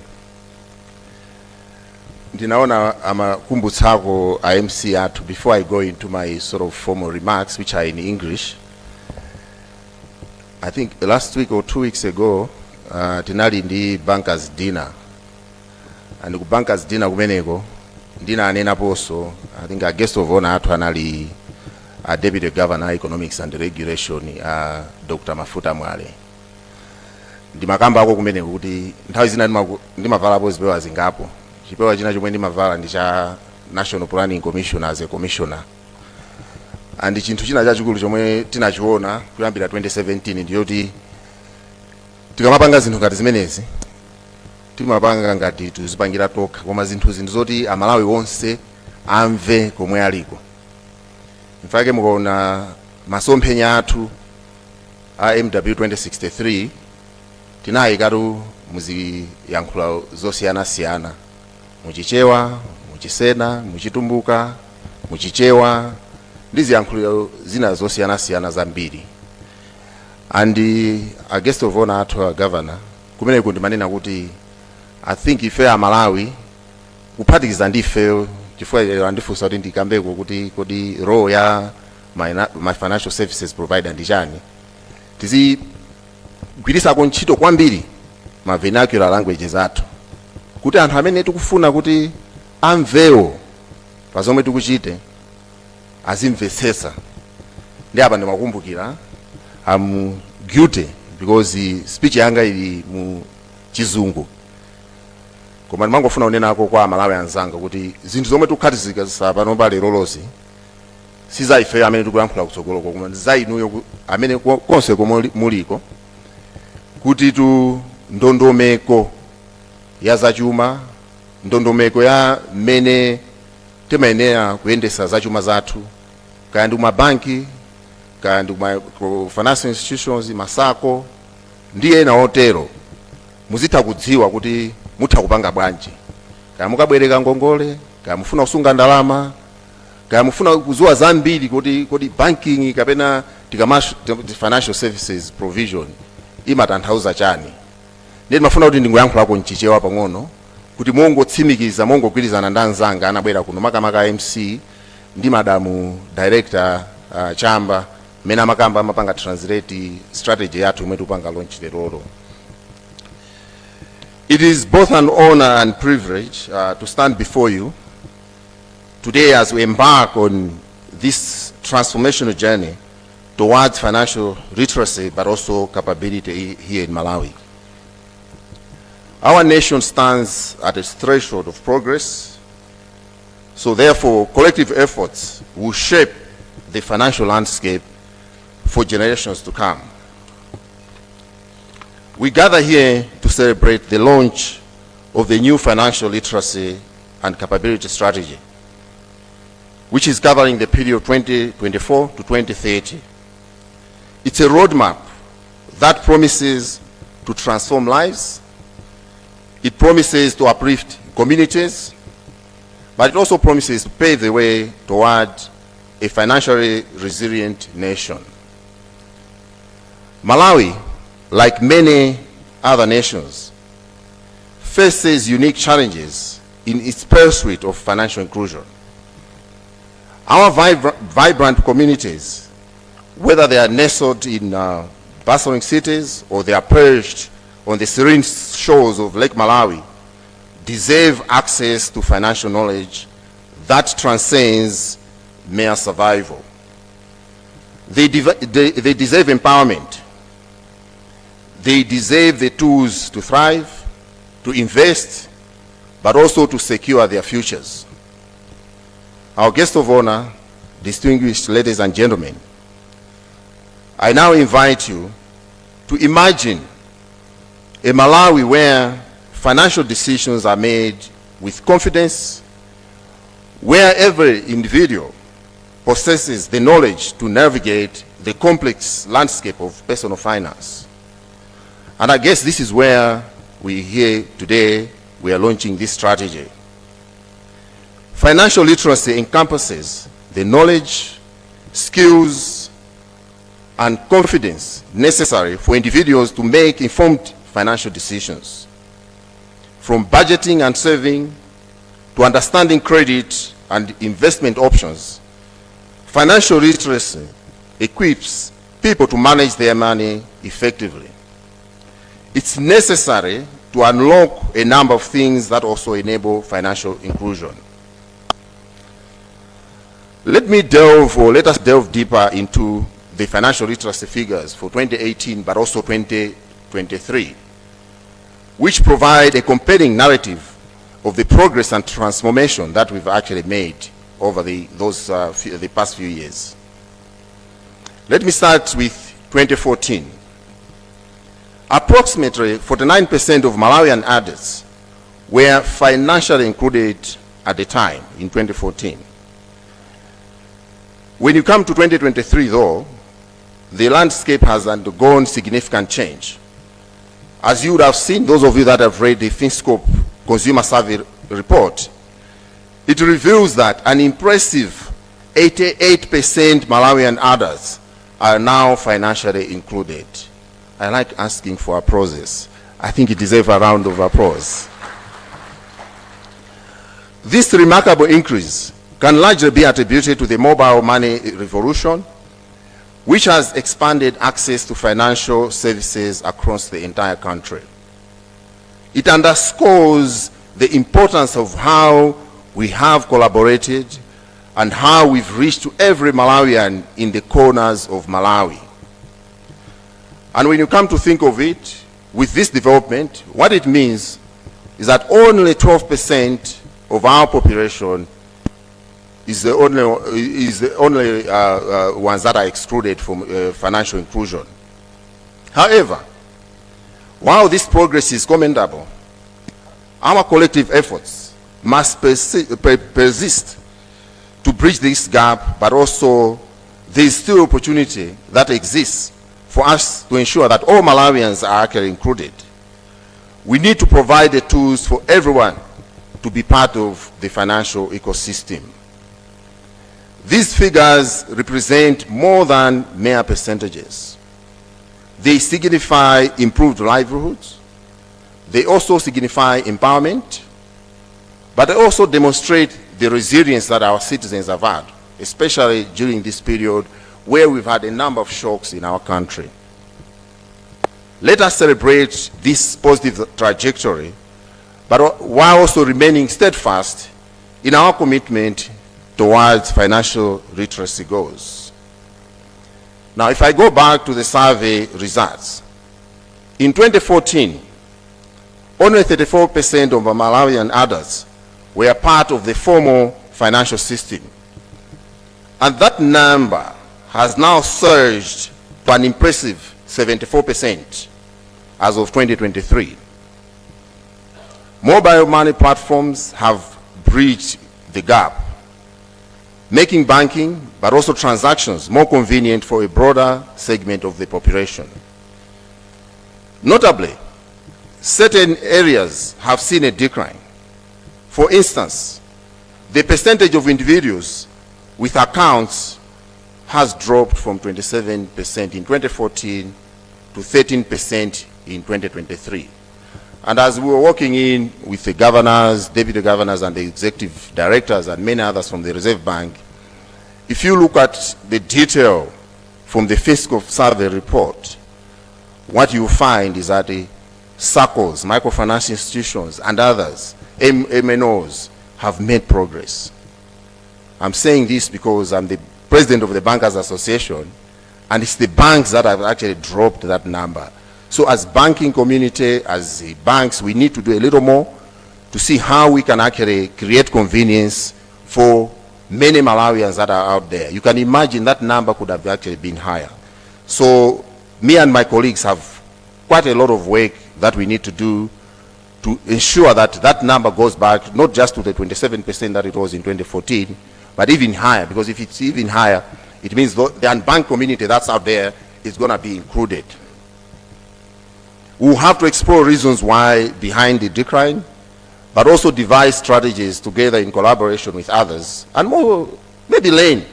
ndinaona amakumbutsako IMC atu before I go into my sort of formal remarks, which are in English. I think last week or 2 weeks ago, tinali ndi bankers dinner, and ku bankers dinner kumeneko ndina anena poso, I think a guest of honor atu anali a Deputy Governor Economics and Regulation, Dr. Mafuta Mwale. Ndimakamba ako kumeneko kuti nthawi zina ndimavala zipewa zingapo. Chipewa china chomwe ndimavala ndi cha National Planning Commission as a commissioner. And chinthu china chachikulu chomwe tinachiona kuyambira 2017 ndiyoti tikamapanga zinthu ngati zimenezi timapanga ngati tuzipangira tokha, koma zinthu zoti Amalawi onse amve komwe aliko. Mfake mukaona masomphenya athu a MW 2063 tinayikatu muziyankhulo zosiyana-siyana, muchichewa, muchisena, muchitumbuka, muchichewa, ndi ziyankhulo zina zosiyana-siyana zambiri. And a guest of honor athu a governor kumeneko ndimanena kuti I think ife Amalawi kuphatikiza ndife chifukwa andifunsa kuti ndikambeko kuti kodi role ya my financial services provider ndi chani, tizigwirisako ntchito kwambiri ma vernacular languages athu kuti anthu amene tikufuna kuti amvewo pa zomwe tikuchite azimvetsetsa. Ndi apa ndimakumbukira I'm guilty because speech yanga ili mu chizungu, koma ndimangofuna unenako kwa Amalawi anzanga kuti zinthu zomwe tikukhatizika pano pa lero losi siza ife amene tikuyankhula kutsogoloko, koma za inuyo amene konse komwe muliko, kuti tu ndondomeko ya zachuma, ndondomeko ya mmene timayenera kuyendesa zachuma zathu, kaya ndi mabanki, kaya ndi financial institutions, masako ndi ena otero, muzitha kudziwa kuti mutha kupanga bwanji. Kaya mukabwereka ngongole, kaya mufuna kusunga ndalama, kaya mufuna kuziwa zambiri kodi banking kapena financial services provision imatanthauza chani. Ndi mafuna kuti ndingoyankhulako mchichewa pang'ono kuti mongotsimikiza, mongogwirizana ndi anzanga anabwera kuno makamaka MC ndi madamu director Chamba mene amakamba amapanga translate strategy yathu imwe tupanga launch lerolo. It is both an honor and privilege to stand before you today as we embark on this transformational journey towards financial literacy but also capability here in Malawi. Our nation stands at its threshold of progress, so therefore collective efforts will shape the financial landscape for generations to come. We gather here to celebrate the launch of the new financial literacy and capability strategy, which is covering the period 2024 to 2030. It's a roadmap that promises to transform lives. It promises to uplift communities, but it also promises to pave the way toward a financially resilient nation. Malawi, like many other nations, faces unique challenges in its pursuit of financial inclusion. Our vibrant communities, whether they are nestled in bustling cities or they are perched on the serene shores of Lake Malawi, deserve access to financial knowledge that transcends mere survival. They deserve empowerment. They deserve the tools to thrive, to invest, but also to secure their futures. Our guest of honor, distinguished ladies and gentlemen, I now invite you to imagine a Malawi where financial decisions are made with confidence, where every individual possesses the knowledge to navigate the complex landscape of personal finance. And I guess this is where we here today, we are launching this strategy. Financial literacy encompasses the knowledge, skills, and confidence necessary for individuals to make informed financial decisions. From budgeting and saving to understanding credit and investment options, financial literacy equips people to manage their money effectively. It's necessary to unlock a number of things that also enable financial inclusion. Let us delve deeper into the financial literacy figures for 2018, but also 2023, which provide a compelling narrative of the progress and transformation that we've actually made over the past few years. Let me start with 2014. Approximately 49% of Malawian adults were financially included at the time in 2014. When you come to 2023 though, the landscape has undergone significant change. As you would have seen, those of you that have read the FinScope Consumer Survey report, it reveals that an impressive 88% Malawian adults are now financially included. I like asking for applause. I think it deserves a round of applause. This remarkable increase can largely be attributed to the mobile money revolution, which has expanded access to financial services across the entire country. It underscores the importance of how we have collaborated and how we've reached to every Malawian in the corners of Malawi. And when you come to think of it, with this development, what it means is that only 12% of our population is the only ones that are excluded from financial inclusion. However, while this progress is commendable, our collective efforts must persist to bridge this gap, but also there is still opportunity that exists for us to ensure that all Malawians are actually included. We need to provide the tools for everyone to be part of the financial ecosystem. These figures represent more than mere percentages. They signify improved livelihoods. They also signify empowerment, but they also demonstrate the resilience that our citizens have had, especially during this period where we've had a number of shocks in our country. Let us celebrate this positive trajectory, but while also remaining steadfast in our commitment towards financial literacy goals. Now, if I go back to the survey results, in 2014, only 34% of Malawian adults were part of the formal financial system. And that number has now surged to an impressive 74% as of 2023. Mobile money platforms have bridged the gap, making banking, but also transactions, more convenient for a broader segment of the population. Notably, certain areas have seen a decline. For instance, the percentage of individuals with accounts has dropped from 27% in 2014 to 13% in 2023. And as we were working in with the governors, deputy governors, and the executive directors, and many others from the Reserve Bank, if you look at the detail from the fiscal survey report, what you find is that the SACCOs, microfinance institutions, and others, MNOs, have made progress. I'm saying this because I'm the president of the Bankers Association, and it's the banks that have actually dropped that number. So as banking community, as the banks, we need to do a little more to see how we can actually create convenience for many Malawians that are out there. You can imagine that number could have actually been higher. So me and my colleagues have quite a lot of work that we need to do to ensure that that number goes back not just to the 27% that it was in 2014, but even higher, because if it's even higher, it means the unbanked community that's out there is going to be included. We'll have to explore reasons why behind the decline, but also devise strategies together in collaboration with others, and more, maybe learn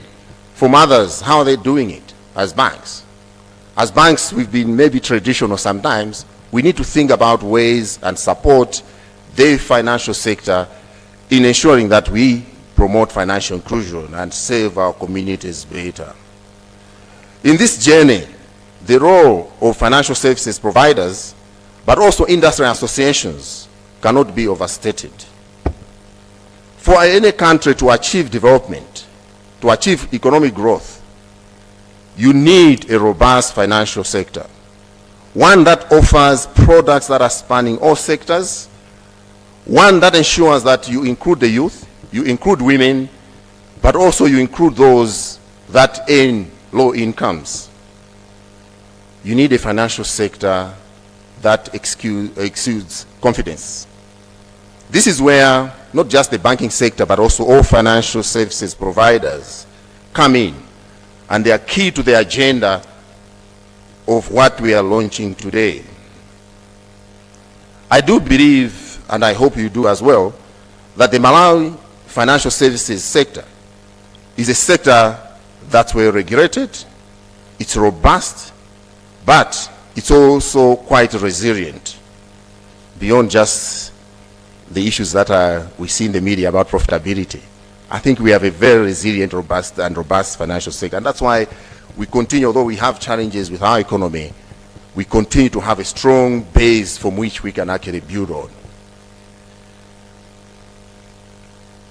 from others how they're doing it as banks. As banks, we've been maybe traditional sometimes. We need to think about ways and support the financial sector in ensuring that we promote financial inclusion and serve our communities better. In this journey, the role of financial services providers, but also industry associations, cannot be overstated. For any country to achieve development, to achieve economic growth, you need a robust financial sector, one that offers products that are spanning all sectors, one that ensures that you include the youth, you include women, but also you include those that earn low incomes. You need a financial sector that exudes confidence. This is where not just the banking sector, but also all financial services providers come in, and they are key to the agenda of what we are launching today. I do believe, and I hope you do as well, that the Malawi financial services sector is a sector that's well regulated, it's robust, but it's also quite resilient beyond just the issues that we see in the media about profitability. I think we have a very resilient, robust financial sector, and that's why we continue, although we have challenges with our economy, we continue to have a strong base from which we can actually build on.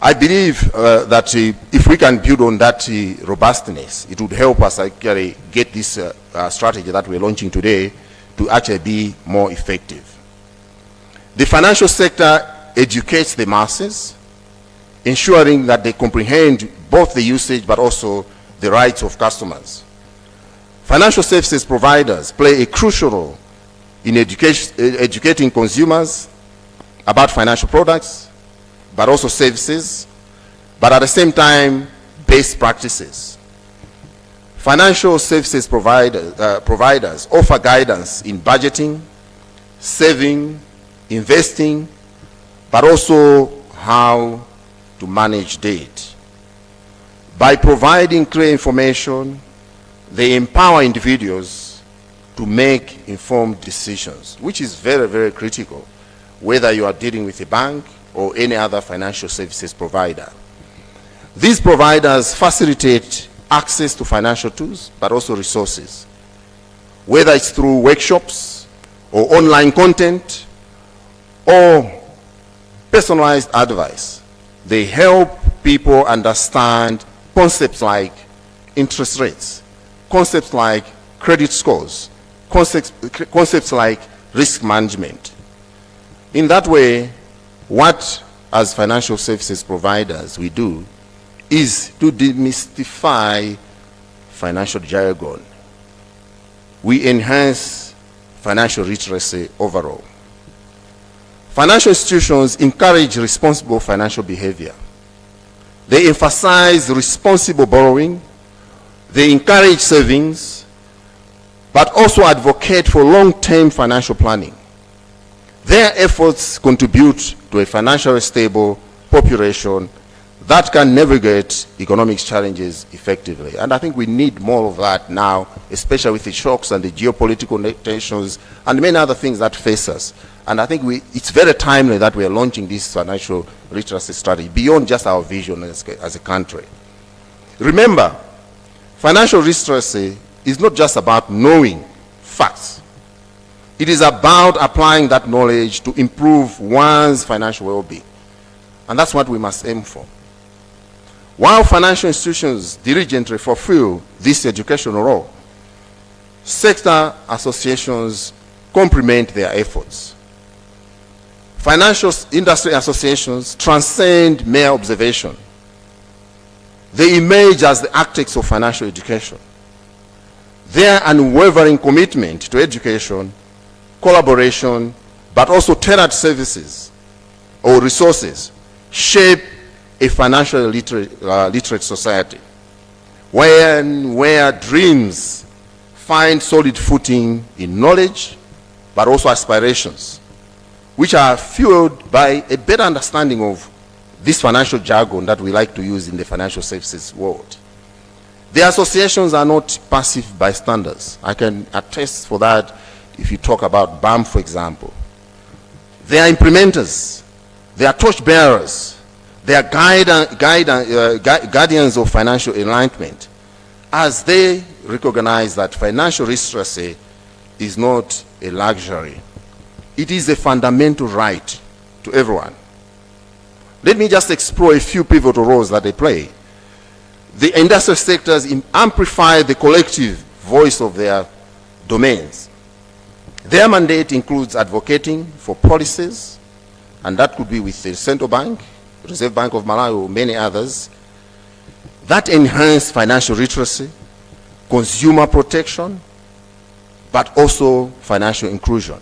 I believe that if we can build on that robustness, it would help us actually get this strategy that we're launching today to actually be more effective. The financial sector educates the masses, ensuring that they comprehend both the usage but also the rights of customers. Financial services providers play a crucial role in educating consumers about financial products, but also services, but at the same time, best practices. Financial services providers offer guidance in budgeting, saving, investing, but also how to manage debt. By providing clear information, they empower individuals to make informed decisions, which is very, very critical, whether you are dealing with a bank or any other financial services provider. These providers facilitate access to financial tools, but also resources, whether it's through workshops or online content or personalized advice. They help people understand concepts like interest rates, concepts like credit scores, concepts like risk management. In that way, what as financial services providers we do is to demystify financial jargon. We enhance financial literacy overall. Financial institutions encourage responsible financial behavior. They emphasize responsible borrowing. They encourage savings, but also advocate for long-term financial planning. Their efforts contribute to a financially stable population that can navigate economic challenges effectively. And I think we need more of that now, especially with the shocks and the geopolitical tensions and many other things that face us. And I think it's very timely that we are launching this financial literacy strategy beyond just our vision as a country. Remember, financial literacy is not just about knowing facts. It is about applying that knowledge to improve one's financial well-being. And that's what we must aim for. While financial institutions diligently fulfill this educational role, sector associations complement their efforts. Financial industry associations transcend mere observation. They emerge as the architects of financial education. Their unwavering commitment to education, collaboration, but also tailored services or resources shape a financially literate society where dreams find solid footing in knowledge, but also aspirations, which are fueled by a better understanding of this financial jargon that we like to use in the financial services world. The associations are not passive bystanders. I can attest for that if you talk about BAM, for example. They are implementers. They are torchbearers. They are guardians of financial enlightenment, as they recognize that financial literacy is not a luxury. It is a fundamental right to everyone. Let me just explore a few pivotal roles that they play. The industrial sectors amplify the collective voice of their domains. Their mandate includes advocating for policies, and that could be with the Central Bank, Reserve Bank of Malawi, or many others, that enhance financial literacy, consumer protection, but also financial inclusion.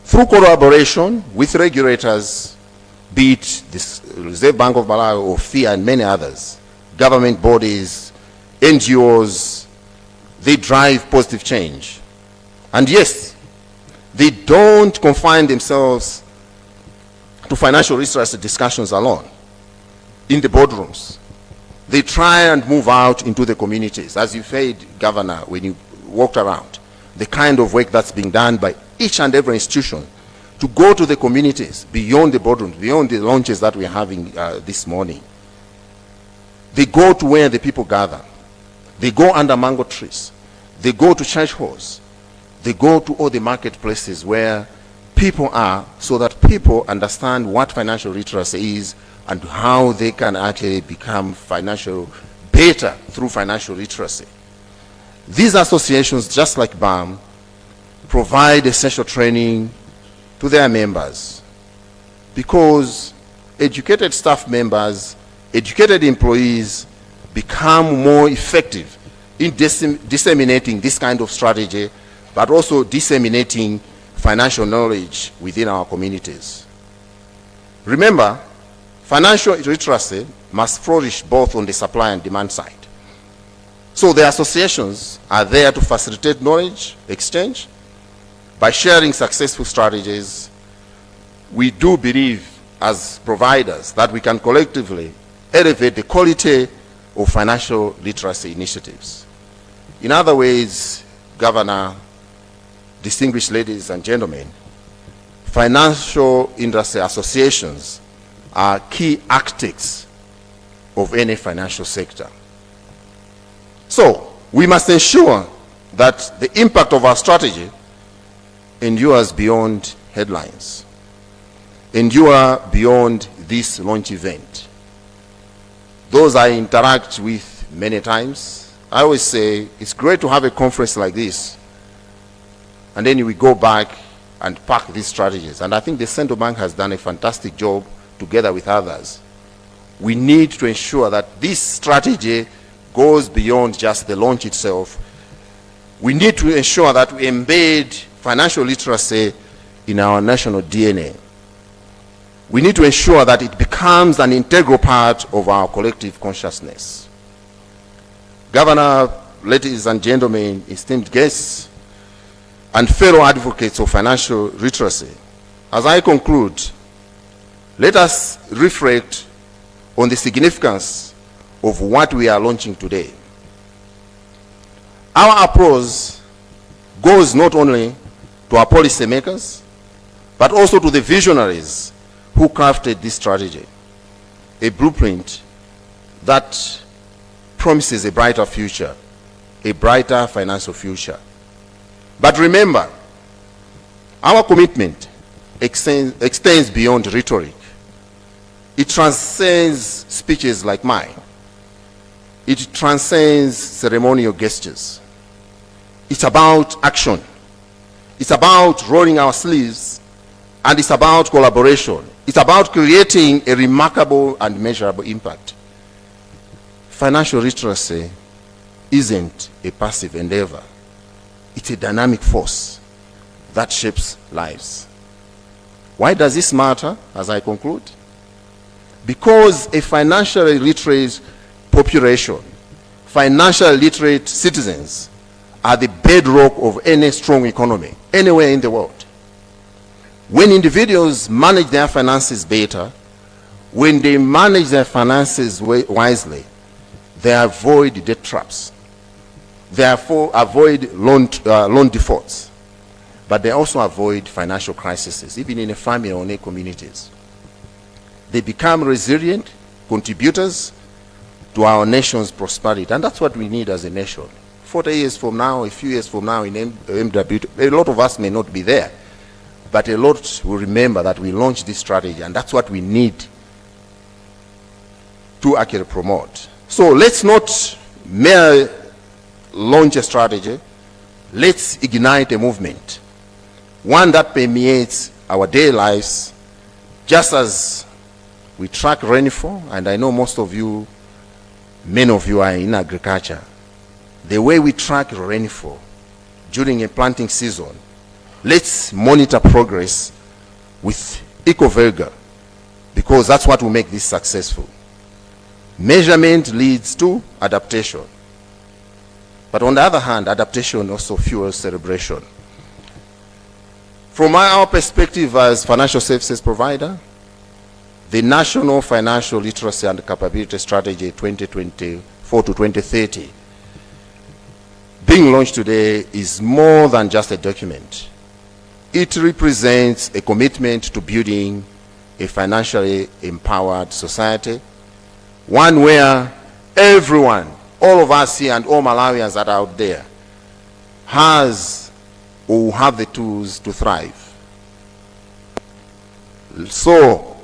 Through collaboration with regulators, be it the Reserve Bank of Malawi or FIA and many others, government bodies, NGOs, they drive positive change. And yes, they don't confine themselves to financial literacy discussions alone in the boardrooms. They try and move out into the communities. As you said, Governor, when you walked around, the kind of work that's being done by each and every institution to go to the communities beyond the boardrooms, beyond the launches that we're having this morning. They go to where the people gather. They go under mango trees. They go to church halls. They go to all the marketplaces where people are, so that people understand what financial literacy is and how they can actually become better through financial literacy. These associations, just like BAM, provide essential training to their members, because educated staff members, educated employees become more effective in disseminating this kind of strategy, but also disseminating financial knowledge within our communities. Remember, financial literacy must flourish both on the supply and demand side. So the associations are there to facilitate knowledge exchange. By sharing successful strategies, we do believe as providers that we can collectively elevate the quality of financial literacy initiatives. In other ways, Governor, distinguished ladies and gentlemen, financial industry associations are key architects of any financial sector. So, we must ensure that the impact of our strategy endures beyond headlines, endure beyond this launch event. Those I interact with many times, I always say, it's great to have a conference like this, and then we go back and pack these strategies. And I think the Central Bank has done a fantastic job together with others. We need to ensure that this strategy goes beyond just the launch itself. We need to ensure that we embed financial literacy in our national DNA. We need to ensure that it becomes an integral part of our collective consciousness. Governor, ladies and gentlemen, esteemed guests, and fellow advocates of financial literacy, as I conclude, let us reflect on the significance of what we are launching today. Our approach goes not only to our policymakers, but also to the visionaries who crafted this strategy, a blueprint that promises a brighter future, a brighter financial future. But remember, our commitment extends beyond rhetoric. It transcends speeches like mine. It transcends ceremonial gestures. It's about action. It's about rolling our sleeves, and it's about collaboration. It's about creating a remarkable and measurable impact. Financial literacy isn't a passive endeavor. It's a dynamic force that shapes lives. Why does this matter as I conclude? Because a financially literate population, financially literate citizens, are the bedrock of any strong economy anywhere in the world. When individuals manage their finances better, when they manage their finances wisely, they avoid debt traps. Therefore, avoid loan defaults. But they also avoid financial crises, even in a family or in communities. They become resilient contributors to our nation's prosperity. And that's what we need as a nation. 40 years from now, a few years from now in MW, a lot of us may not be there. But a lot will remember that we launched this strategy, and that's what we need to actually promote. So let's not merely launch a strategy. Let's ignite a movement, one that permeates our daily lives, just as we track rainfall, and I know most of you, many of you are in agriculture. The way we track rainfall during a planting season, let's monitor progress with equal vigor, because that's what will make this successful. Measurement leads to adaptation. But on the other hand, adaptation also fuels celebration. From our perspective as financial services provider, the National Financial Literacy and Capability Strategy 2024 to 2030 being launched today is more than just a document. It represents a commitment to building a financially empowered society, one where everyone, all of us here and all Malawians that are out there, has or will have the tools to thrive. So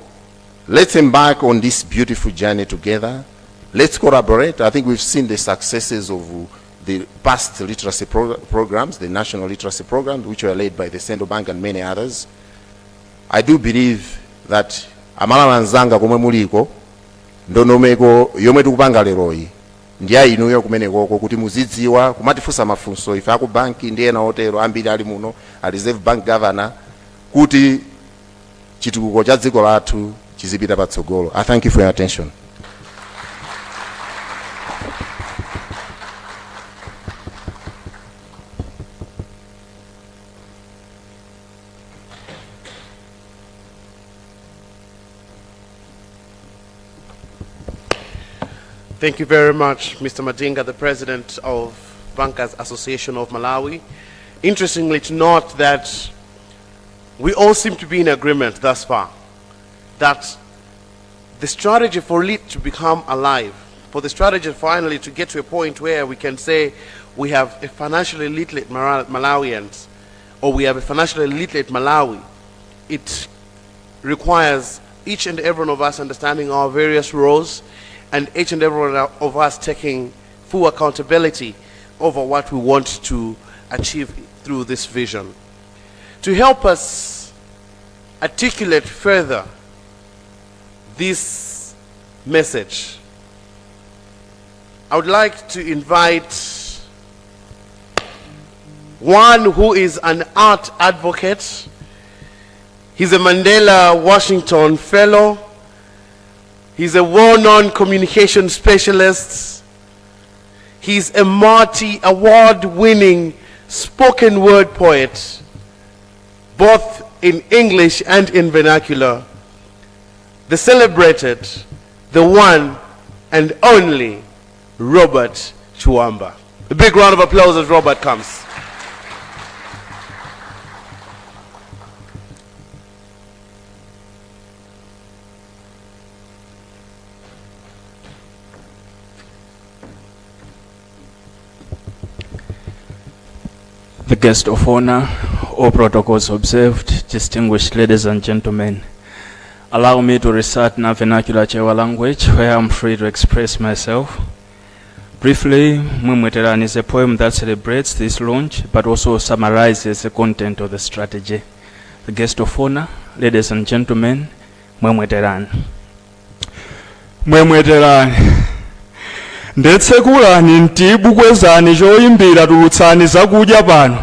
let's embark on this beautiful journey together. Let's collaborate. I think we've seen the successes of the past literacy programs, the national literacy programs, which were led by the Central Bank and many others. I do believe that amalawanzanga kumwe muliko ndonomeko yomwe tikupanga leroyi ndiya inuyo kumenekoko kuti muzidziwa kumatifunsa mafunso ife aku banki ndi ena otero ambiri ali muno a Reserve Bank Governor kuti chitukuko cha dziko lathu chizipita patsogolo. I thank you for your attention. Thank you very much, Mr. Madinga, the President of Bankers Association of Malawi. Interestingly to note that we all seem to be in agreement thus far that the strategy for it to become alive, for the strategy finally to get to a point where we can say we have a financially literate Malawians, or we have a financially literate Malawi, it requires each and every one of us understanding our various roles, and each and every one of us taking full accountability over what we want to achieve through this vision. To help us articulate further this message, I would like to invite one who is an art advocate, He's a Mandela Washington Fellow. He's a well-known communication specialist. He's a multi-award-winning spoken word poet, both in English and in vernacular. The celebrated, the one and only Robert Chuamba. A big round of applause as Robert comes. The guest of honor, all protocols observed, distinguished ladies and gentlemen, allow me to recite in vernacular Chewa language where I'm free to express myself. Briefly, Mwemweterani is a poem that celebrates this launch but also summarizes the content of the strategy. The guest of honor, ladies and gentlemen, Mwemweterani. Mwemweterani. Ndetsekulani ntibu kwezani choyimbira tulutsani zakudya pano.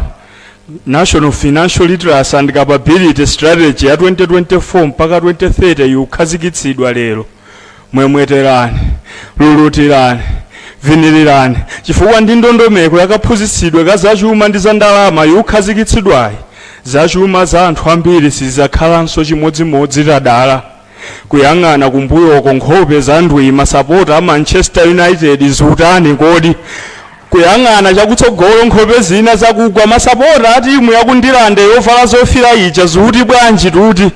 National Financial Literacy and Capability Strategy ya 2024 mpaka 2030 yukhazikitsidwa lero. Mwemweterani, lulutirani, vinirirani, chifukwa ndi ndondomeko yakaphunzitsidwe ka zachuma ndi za ndalama yukhazikitsidwayi. Zachuma za anthu ambiri sizakhalanso chimodzimodzi tadala. Kuyang'ana kumbuyoko nkhope za ndwi masapota a Manchester United zutani kodi. Kuyang'ana chakutsogolo nkhope zina zakugwa masapota a timu yakundilande yovala zofira ija zuti bwanji tuti.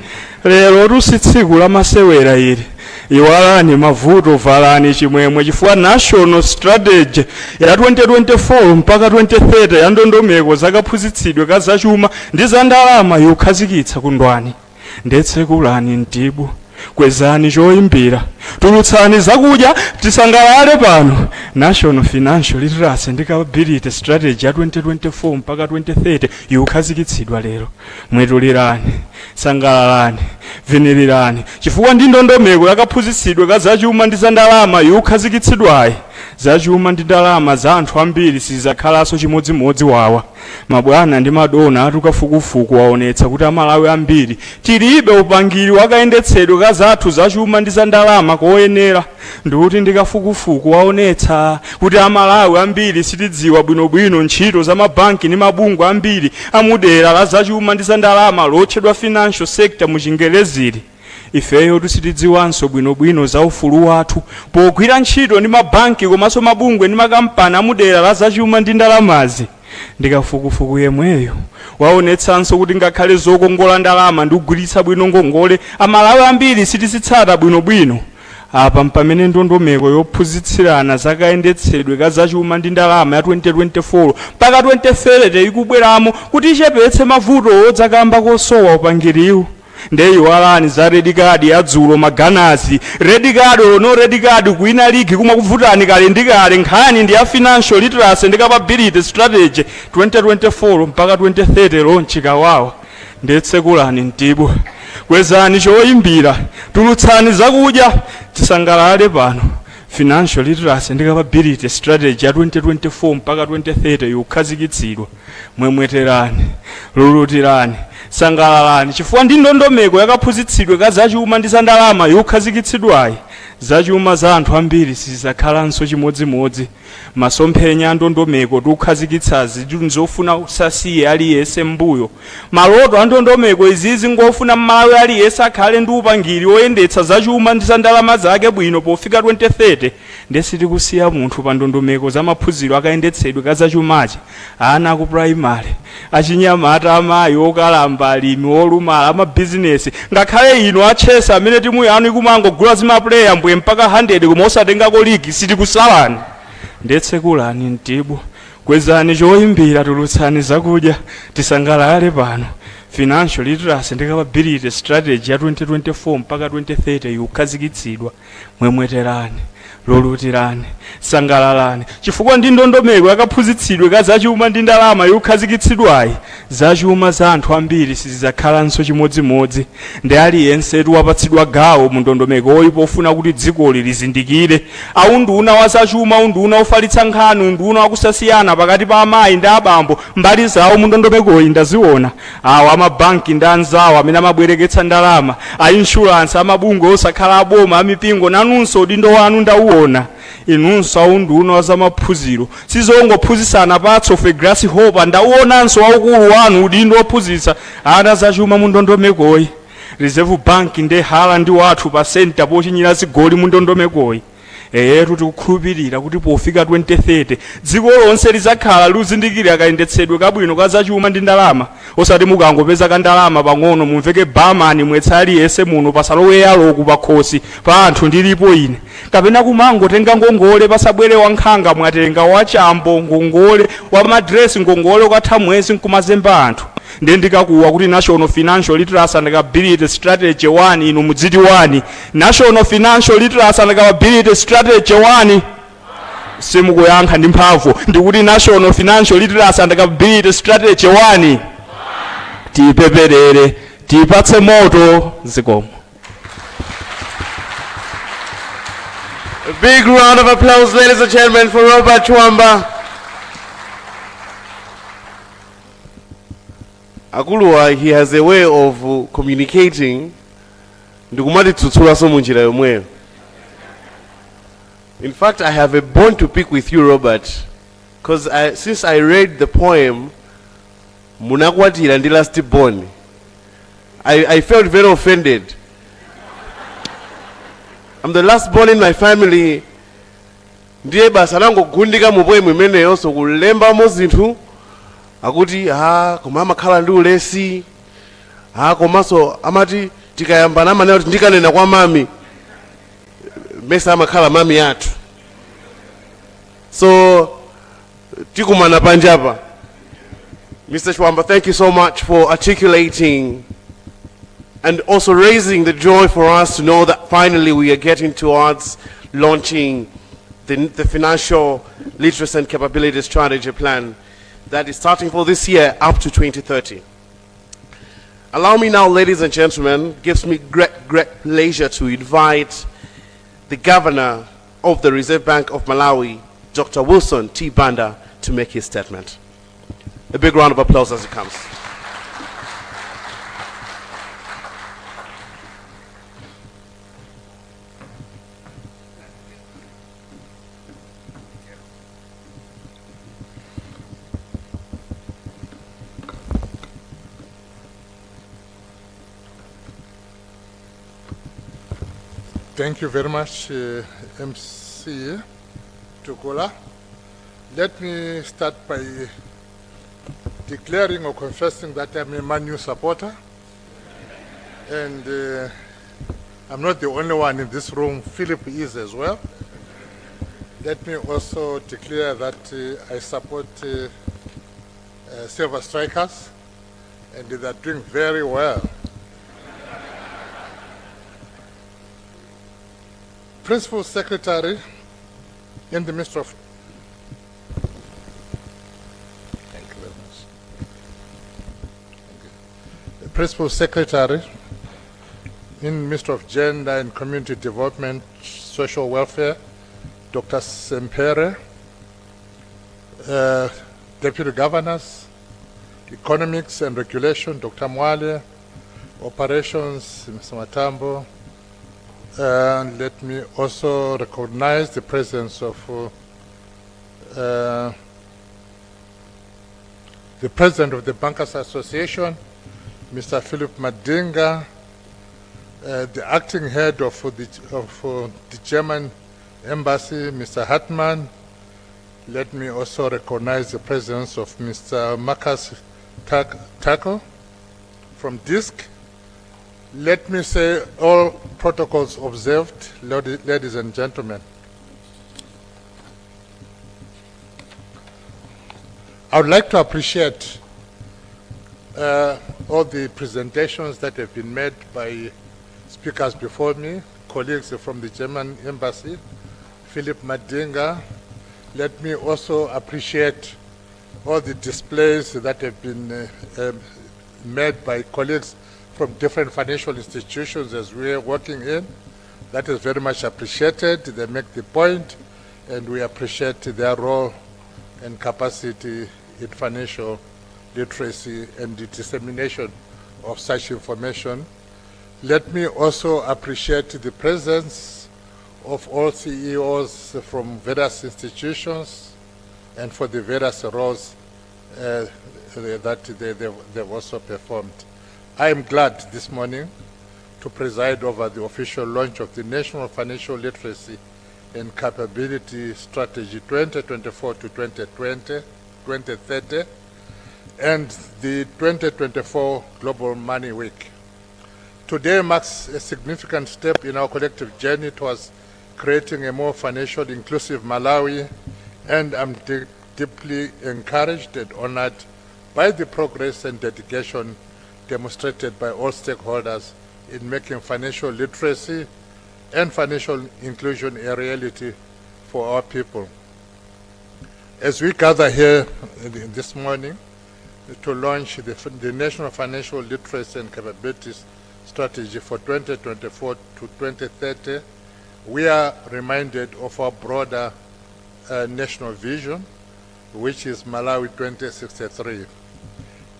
Lero tusitsiku la masewera ili. Iwalani mavuto valani chimwemwe chifukwa National Strategy ya 2024 mpaka 2030 ya ndondomeko zakaphunzitsidwe ka zachuma ndi za ndalama yukhazikitsa kundwani. Ndetsekulani ntibu, kwezani choyimbira, tulutsani zakudya, tisangalale pano. National Financial Literacy and Capability Strategy ya 2024 mpaka 2030 yukhazikitsidwa lero. Mwetulirani, sangalalani, vinirirani, chifukwa ndi ndondomeko yakaphunzitsidwe ka zachuma ndi za ndalama yukhazikitsidwayi. Zachuma ndi ndalama za anthu ambiri sizakhalanso chimodzimodzi wawa. Mabwana ndi madona atukafukufuku waonetsa kuti amalawi ambiri tilibe upangiri wakayendetsedwe ka zathu zachuma ndi za ndalama koyenera. Ndikuti ndikafukufuku waonetsa kuti amalawi ambiri sitidziwa bwinobwino ntchito za mabanki ndi mabungwe ambiri amudera la zachuma ndi za ndalama lotchedwa financial sector mu Chingerezili. Ifeyo tusitidziwanso bwinobwino za ufulu wathu pogwira ntchito ndi mabanki komanso mabungwe ndi makampani amudera la zachuma ndi ndalamazi. Ndikafukufuku yemweyo waonetsanso kuti ngakhale zokongola ndalama ndi kugwiritsa bwino ngongole amalawi ambiri sitisitsata bwinobwino. Apa mpamene ndondomeko yophunzitsirana zakayendetsedwe ka zachuma ndi ndalama ya 2024 mpaka 2030 ikubweramo kuti ichepetse mavuto odzakamba kosowa upangiriwu. Ndeyiwalani za red card ya dzulo maganazi. Red card no red card kuina ligi kuma kuvutani kale ndikale nkhani ndi ya Financial Literacy and Capability Strategy 2024 mpaka 2030 lonchika wawa. Ndetsekulani ntibu, kwezani choyimbira, tulutsani zakudya, tisangalale pano. Financial Literacy and Capability Strategy ya 2024 mpaka 2030 yukhazikitsidwa. Mwemweterani, lulutirani, sangalalani, chifukwa ndi ndondomeko yakaphunzitsidwe ka zachuma ndi za ndalama yukhazikitsidwayi. Zachuma za anthu ambiri sizakhalanso chimodzimodzi. Masomphenya ndondomeko tukhazikitsazi ndizofuna usasiye aliyense mbuyo. Maloto a ndondomeko izizi ngofuna mmalawi aliyense akhale ndi upangiri oyendetsa zachuma ndi za ndalama zake bwino pofika 2030. Ndesiti kusiya munthu pa ndondomeko za maphunziro akayendetsedwe ka zachumachi. Ana ku primary, achinyamata, amayi okalamba, alimi olumala, amabizinesi, ngakhale ino achesa amene timu yanu ikumangogula zimapuleya mbwe mpaka 100 koma osatengako ligi sitikusalani. Ndetsekulani ntibu, kwezani choyimbira, tulutsani zakudya, tisangalale pano. Financial Literacy and Capability Strategy ya 2024 mpaka 2030 yukhazikitsidwa. Mwemweterani, lolutirani sangalalani chifukwa ndi ndondomeko yakaphunzitsidwe ka zachuma ndi ndalama yokhazikitsidwayi zachuma za anthu ambiri sizidzakhalanso chimodzimodzi ndi aliyensetu wapatsidwa gawo mu ndondomekoyi pofuna kuti dzikoli lizindikire aunduna wa zachuma unduna ofalitsa nkhani unduna wakusasiyana pakati pa amayi ndi abambo mbali zawo mu ndondomekoyi ndaziona awo amabanki ndi anzawo amene amabwereketsa ndalama a insurance amabungwe osakhala aboma amipingo nanunso udindo wanu ndauona inunso aunduna wa zamaphunziro sizongophunzitsana patso of a grass hope ndauonanso waukulu wanu udindo wophunzitsa ana zachuma mu ndondomekoyi reserve bank ndi hala ndi wathu pa senta pochinyira zigoli mu ndondomekoyi eyetu tikukhulupirira kuti pofika 2030 dziko lonse lizakhala luzindikira kayendetsedwe kabwino ka zachuma ndi ndalama osati mukangopeza ka ndalama pang'ono mumveke bamani mwetsa aliyense muno pasaloweyaloku pakhosi pa anthu ndilipo ine kapena kumangotenga ngongole pasabwere wankhanga mwatenga wachambo ngongole wa madresi ngongole ukatha mwezi nkumazemba anthu ndiye ndikakuwa kuti national financial literacy and capability strategy 1 inu mudziti 1 national financial literacy and capability strategy 1 simukuyankha ndi mphamvu ndikuti national financial literacy and capability strategy 1 tipeperere tipatse moto zikomo. A big round of applause, ladies and gentlemen, for Robert Chwamba. Akuluwa, he has a way of communicating. Ndikumati tutsula so munjira yomweyo. In fact, I have a bone to pick with you, Robert, because since I read the poem, Munakwatira ndi last born, I felt very offended. I'm the last born in my family. Ndiye basa lango gundika mu poem imeneyo so kulembamo zinthu akuti koma amakhala ndi ulesi komanso amati tikayambana amanena kuti ndikanena kwa mami mesa amakhala mami yathu. So tikumana panjapa. Mr. Chwamba, thank you so much for articulating and also raising the joy for us to know that finally we are getting towards launching the Financial Literacy and Capability Strategy Plan that is starting for this year up to 2030. Allow me now, ladies and gentlemen, gives me great pleasure to invite the Governor of the Reserve Bank of Malawi, Dr. Wilson T. Banda, to make his statement. A big round of applause as he comes. Thank you very much, MC Tukola. Let me start by declaring or confessing that I'm a Man U supporter. And I'm not the only one in this room, Philip is as well. Let me also declare that I support Silver Strikers, and they're doing very well. Principal Secretary in the Ministry of Principal Secretary in the Ministry of Gender and Community Development, Social Welfare, Dr. Sempere, Deputy Governors, Economics and Regulation, Dr. Mwale, Operations, Mr. Matambo. And let me also recognize the presence of the President of the Bankers Association, Mr. Philip Madinga, the acting head of the German Embassy, Mr. Hartmann. Let me also recognize the presence of Mr. Marcus Taco from DISC. Let me say all protocols observed, ladies and gentlemen. I would like to appreciate all the presentations that have been made by speakers before me, colleagues from the German Embassy, Philip Madinga. Let me also appreciate all the displays that have been made by colleagues from different financial institutions as we are working in. That is very much appreciated. They make the point, and we appreciate their role and capacity in financial literacy and the dissemination of such information. Let me also appreciate the presence of all CEOs from various institutions and for the various roles that they've also performed. I am glad this morning to preside over the official launch of the National Financial Literacy and Capability Strategy 2024 to 2030 and the 2024 Global Money Week. Today marks a significant step in our collective journey towards creating a more financially inclusive Malawi, and I'm deeply encouraged and honored by the progress and dedication demonstrated by all stakeholders in making financial literacy and financial inclusion a reality for our people. As we gather here this morning to launch the National Financial Literacy and Capabilities Strategy for 2024 to 2030, we are reminded of our broader national vision, which is Malawi 2063.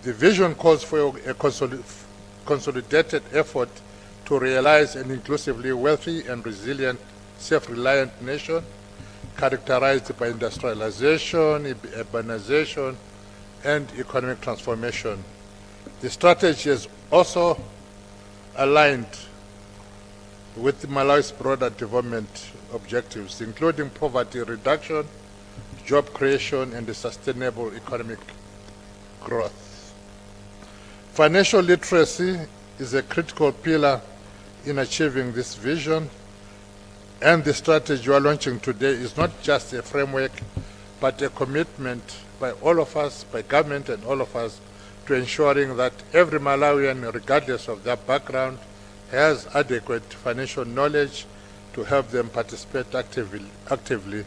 The vision calls for a consolidated effort to realize an inclusively wealthy and resilient, self-reliant nation characterized by industrialization, urbanization, and economic transformation. The strategy is also aligned with Malawi's broader development objectives, including poverty reduction, job creation, and the sustainable economic growth. Financial literacy is a critical pillar in achieving this vision, and the strategy we are launching today is not just a framework, but a commitment by all of us, by government and all of us, to ensuring that every Malawian, regardless of their background, has adequate financial knowledge to help them participate actively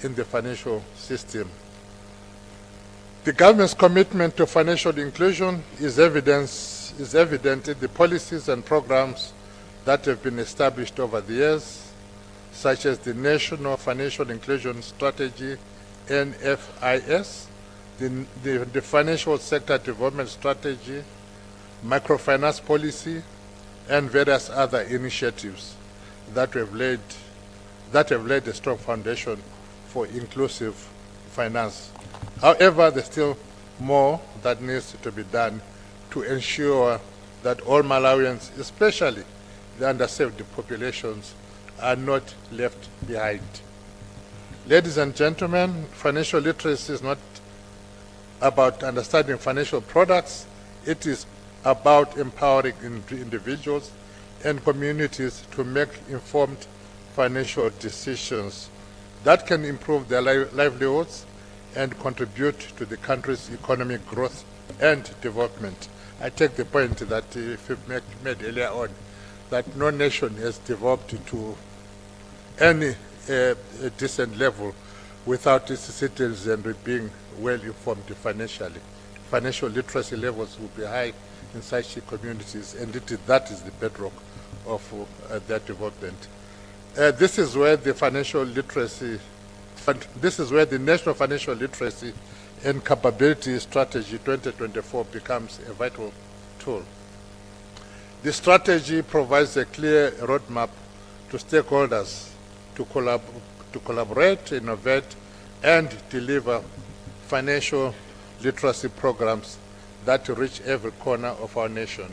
in the financial system. The government's commitment to financial inclusion is evident in the policies and programs that have been established over the years, such as the National Financial Inclusion Strategy, NFIS, the Financial Sector Development Strategy, Microfinance Policy, and various other initiatives that have laid a strong foundation for inclusive finance. However, there's still more that needs to be done to ensure that all Malawians, especially the underserved populations, are not left behind. Ladies and gentlemen, financial literacy is not about understanding financial products. It is about empowering individuals and communities to make informed financial decisions that can improve their livelihoods and contribute to the country's economic growth and development. I take the point that Philip made earlier on, that no nation has developed to any decent level without its citizens being well informed financially. Financial literacy levels will be high in such communities, and that is the bedrock of their development. This is where the National Financial Literacy and Capability Strategy 2024 becomes a vital tool. The strategy provides a clear roadmap to stakeholders to collaborate, innovate, and deliver financial literacy programs that reach every corner of our nation.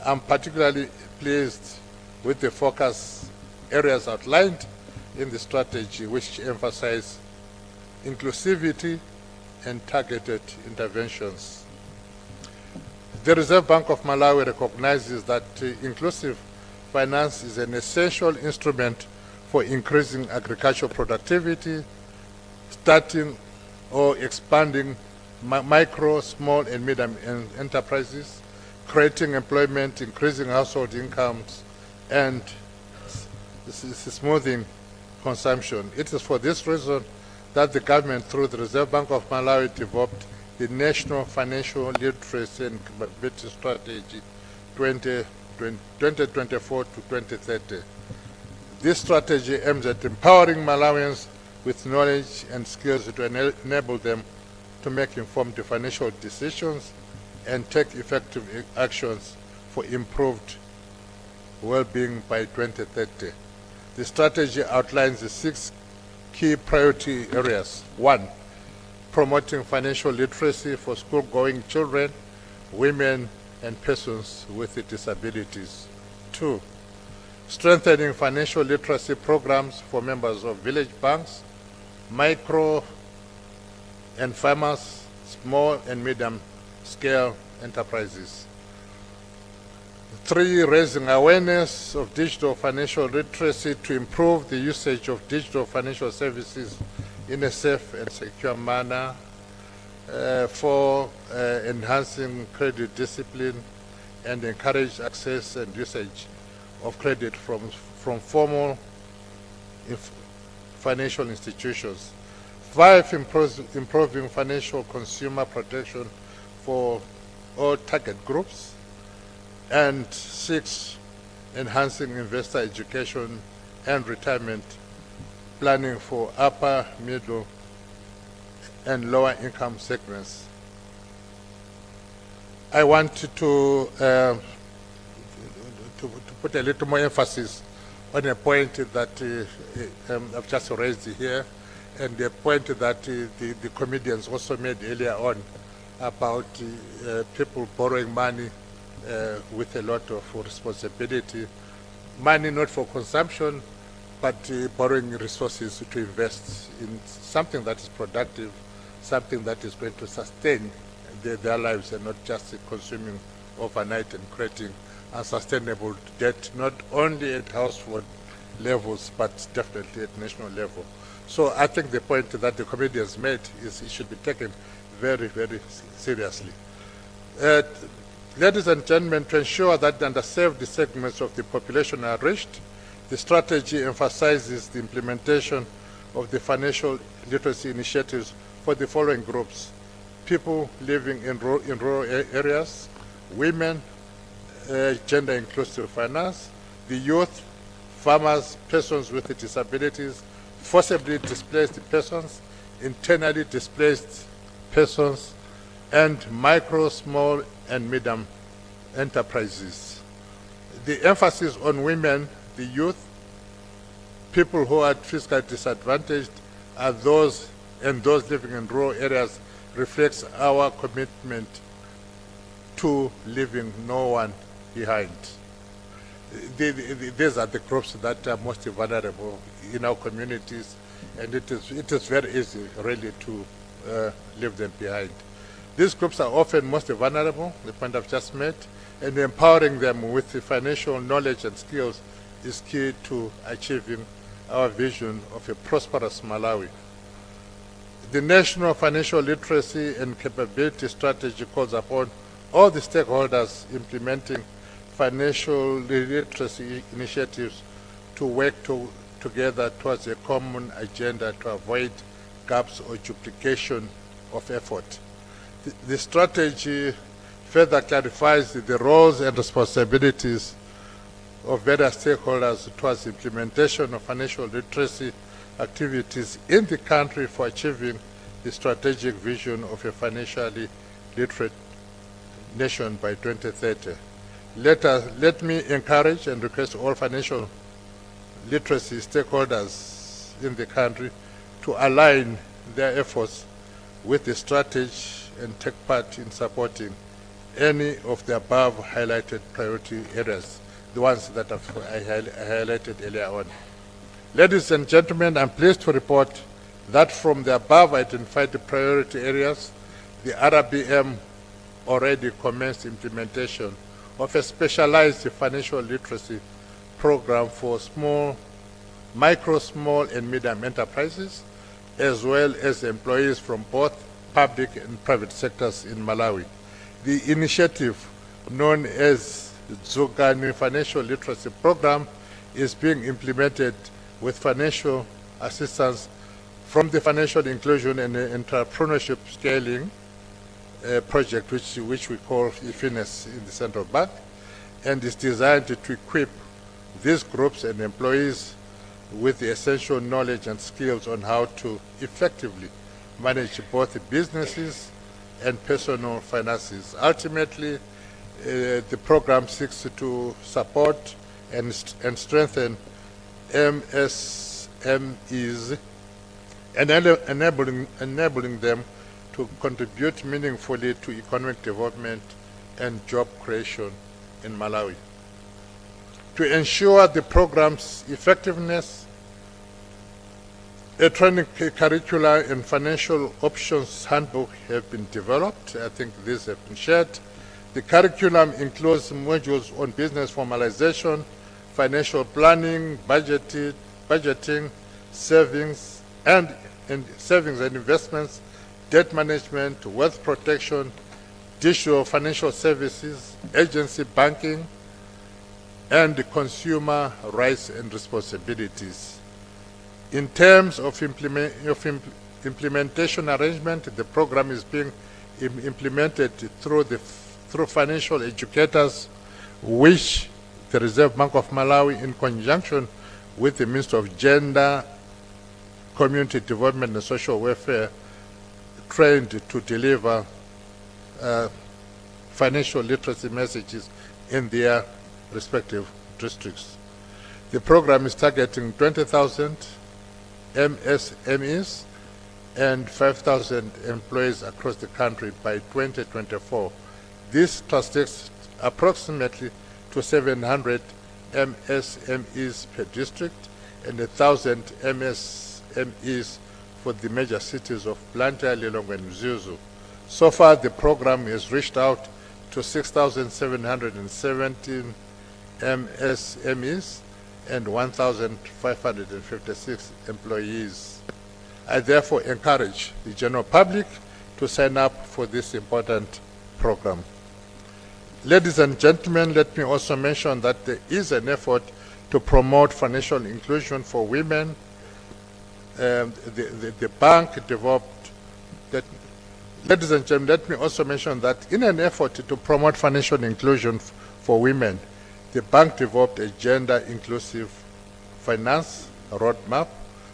I'm particularly pleased with the focus areas outlined in the strategy, which emphasize inclusivity and targeted interventions. The Reserve Bank of Malawi recognizes that inclusive finance is an essential instrument for increasing agricultural productivity, starting or expanding micro, small, and medium enterprises, creating employment, increasing household incomes, and smoothing consumption. It is for this reason that the government, through the Reserve Bank of Malawi, developed the National Financial Literacy and Capability Strategy 2024 to 2030. This strategy aims at empowering Malawians with knowledge and skills to enable them to make informed financial decisions and take effective actions for improved well-being by 2030. The strategy outlines the 6 key priority areas. 1, promoting financial literacy for school-going children, women, and persons with disabilities. 2, strengthening financial literacy programs for members of village banks, micro and farmers, small and medium-scale enterprises. 3, raising awareness of digital financial literacy to improve the usage of digital financial services in a safe and secure manner. 4, enhancing credit discipline and encourage access and usage of credit from formal financial institutions. 5, improving financial consumer protection for all target groups. And 6, enhancing investor education and retirement planning for upper, middle, and lower income segments. I want to put a little more emphasis on a point that I've just raised here, and the point that the comedians also made earlier on about people borrowing money with a lot of responsibility. Money not for consumption, but borrowing resources to invest in something that is productive, something that is going to sustain their lives, and not just consuming overnight and creating unsustainable debt, not only at household levels, but definitely at national level. So I think the point that the comedians made is it should be taken very, very seriously. Ladies and gentlemen, to ensure that the underserved segments of the population are reached, the strategy emphasizes the implementation of the financial literacy initiatives for the following groups: people living in rural areas, women, gender-inclusive finance, the youth, farmers, persons with disabilities, forcibly displaced persons, internally displaced persons, and micro, small, and medium enterprises. The emphasis on women, the youth, people who are fiscally disadvantaged, are those living in rural areas reflects our commitment to leaving no one behind. These are the groups that are most vulnerable in our communities, and it is very easy really to leave them behind. These groups are often most vulnerable, the point I've just made, and empowering them with the financial knowledge and skills is key to achieving our vision of a prosperous Malawi. The National Financial Literacy and Capability Strategy calls upon all the stakeholders implementing financial literacy initiatives to work together towards a common agenda to avoid gaps or duplication of effort. The strategy further clarifies the roles and responsibilities of various stakeholders towards implementation of financial literacy activities in the country for achieving the strategic vision of a financially literate nation by 2030. Let me encourage and request all financial literacy stakeholders in the country to align their efforts with the strategy and take part in supporting any of the above highlighted priority areas, the ones that I highlighted earlier on. Ladies and gentlemen, I'm pleased to report that from the above identified priority areas, the RBM already commenced implementation of a specialized financial literacy program for micro, small, and medium enterprises, as well as employees from both public and private sectors in Malawi. The initiative, known as Dzukani Financial Literacy Program, is being implemented with financial assistance from the Financial Inclusion and Entrepreneurship Scaling project, which we call FINES in the Central Bank, and is designed to equip these groups and employees with the essential knowledge and skills on how to effectively manage both businesses and personal finances. Ultimately, the program seeks to support and strengthen MSMEs, enabling them to contribute meaningfully to economic development and job creation in Malawi. To ensure the program's effectiveness, a training curricula and financial options handbook have been developed. I think these have been shared. The curriculum includes modules on business formalization, financial planning, budgeting, savings and investments, debt management, wealth protection, digital financial services, agency banking, and consumer rights and responsibilities. In terms of implementation arrangement, the program is being implemented through financial educators, which the Reserve Bank of Malawi, in conjunction with the Ministry of Gender, Community Development and Social Welfare, trained to deliver financial literacy messages in their respective districts. The program is targeting 20,000 MSMEs and 5,000 employees across the country by 2024. This translates approximately to 700 MSMEs per district and 1,000 MSMEs for the major cities of Blantyre, Lilongwe, and Mzuzu. So far, the program has reached out to 6,717 MSMEs and 1,556 employees. I therefore encourage the general public to sign up for this important program. Ladies and gentlemen, let me also mention that there is an effort to promote financial inclusion for women. The bank developed that. Ladies and gentlemen, let me also mention that in an effort to promote financial inclusion for women, the bank developed a gender-inclusive finance roadmap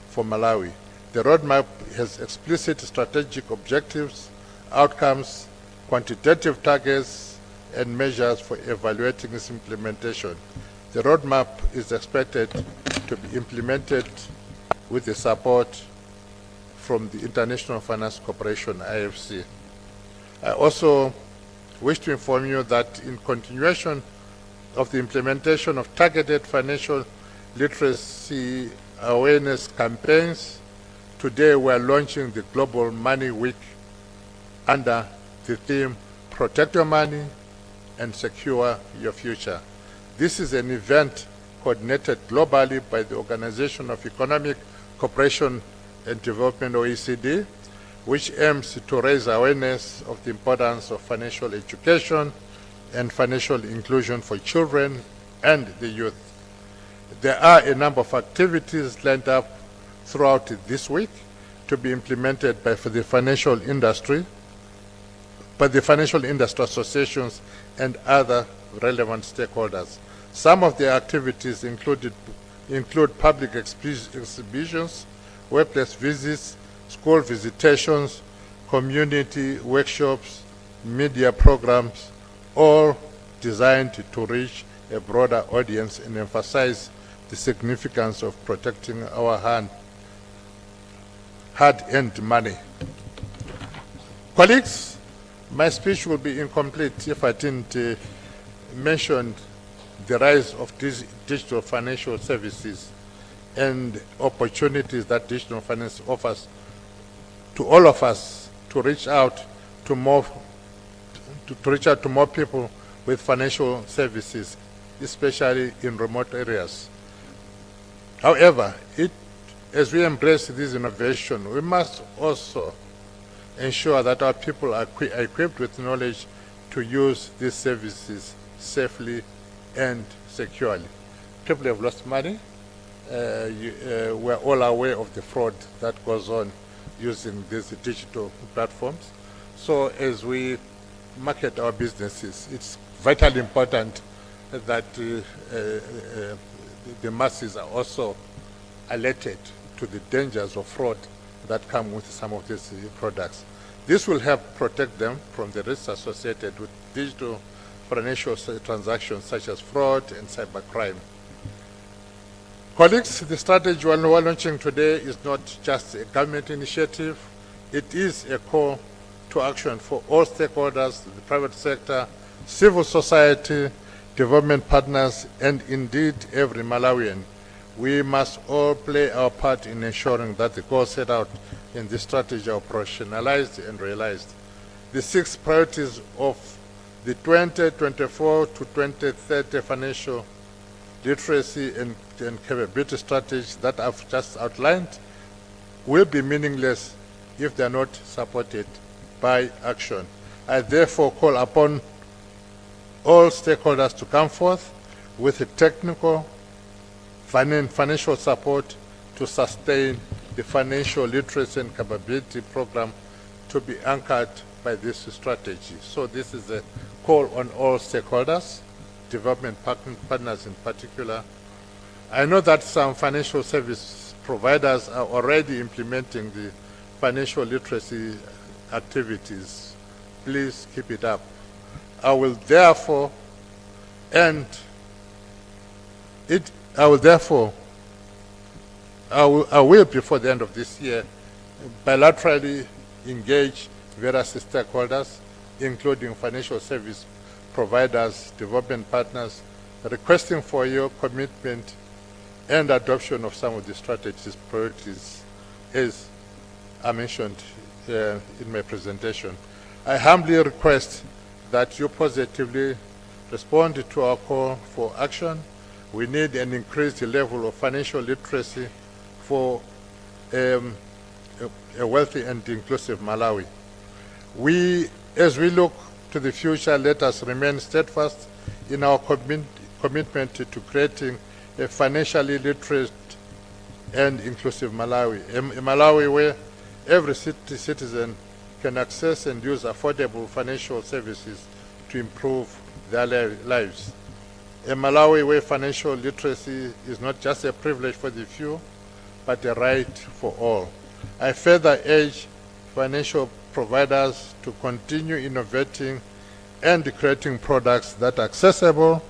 for Malawi. The roadmap has explicit strategic objectives, outcomes, quantitative targets, and measures for evaluating its implementation. The roadmap is expected to be implemented with the support from the International Finance Corporation, IFC. I also wish to inform you that in continuation of the implementation of targeted financial literacy awareness campaigns, today we are launching the Global Money Week under the theme Protect Your Money and Secure Your Future. This is an event coordinated globally by the Organization of Economic Cooperation and Development, OECD, which aims to raise awareness of the importance of financial education and financial inclusion for children and the youth. There are a number of activities lined up throughout this week to be implemented by the financial industry associations and other relevant stakeholders. Some of the activities include public exhibitions, workplace visits, school visitations, community workshops, media programs, all designed to reach a broader audience and emphasize the significance of protecting our hard-earned money. Colleagues, my speech will be incomplete if I didn't mention the rise of these digital financial services and opportunities that digital finance offers to all of us to reach out to more people with financial services, especially in remote areas. However, as we embrace this innovation, we must also ensure that our people are equipped with knowledge to use these services safely and securely. People have lost money we're all aware of the fraud that goes on using these digital platforms. So as we market our businesses, it's vitally important that the masses are also alerted to the dangers of fraud that come with some of these products. This will help protect them from the risks associated with digital financial transactions such as fraud and cybercrime. Colleagues, the strategy we're launching today is not just a government initiative, it is a call to action for all stakeholders, the private sector, civil society, development partners, and indeed every Malawian. We must all play our part in ensuring that the goals set out in this strategy are operationalized and realized. The 6 priorities of the 2024 to 2030 financial literacy and capability strategy that I've just outlined will be meaningless if they are not supported by action. I therefore call upon all stakeholders to come forth with the technical financial support to sustain the financial literacy and capability program to be anchored by this strategy. So this is a call on all stakeholders, development partners in particular. I know that some financial service providers are already implementing the financial literacy activities. Please keep it up. I will therefore before the end of this year bilaterally engage various stakeholders, including financial service providers, development partners, requesting for your commitment and adoption of some of the strategies priorities as I mentioned in my presentation. I humbly request that you positively respond to our call for action. We need an increased level of financial literacy for a wealthy and inclusive Malawi. As we look to the future, let us remain steadfast in our commitment to creating a financially literate and inclusive Malawi, a Malawi where every citizen can access and use affordable financial services to improve their lives. A Malawi where financial literacy is not just a privilege for the few, but a right for all. I further urge financial providers to continue innovating and creating products that are accessible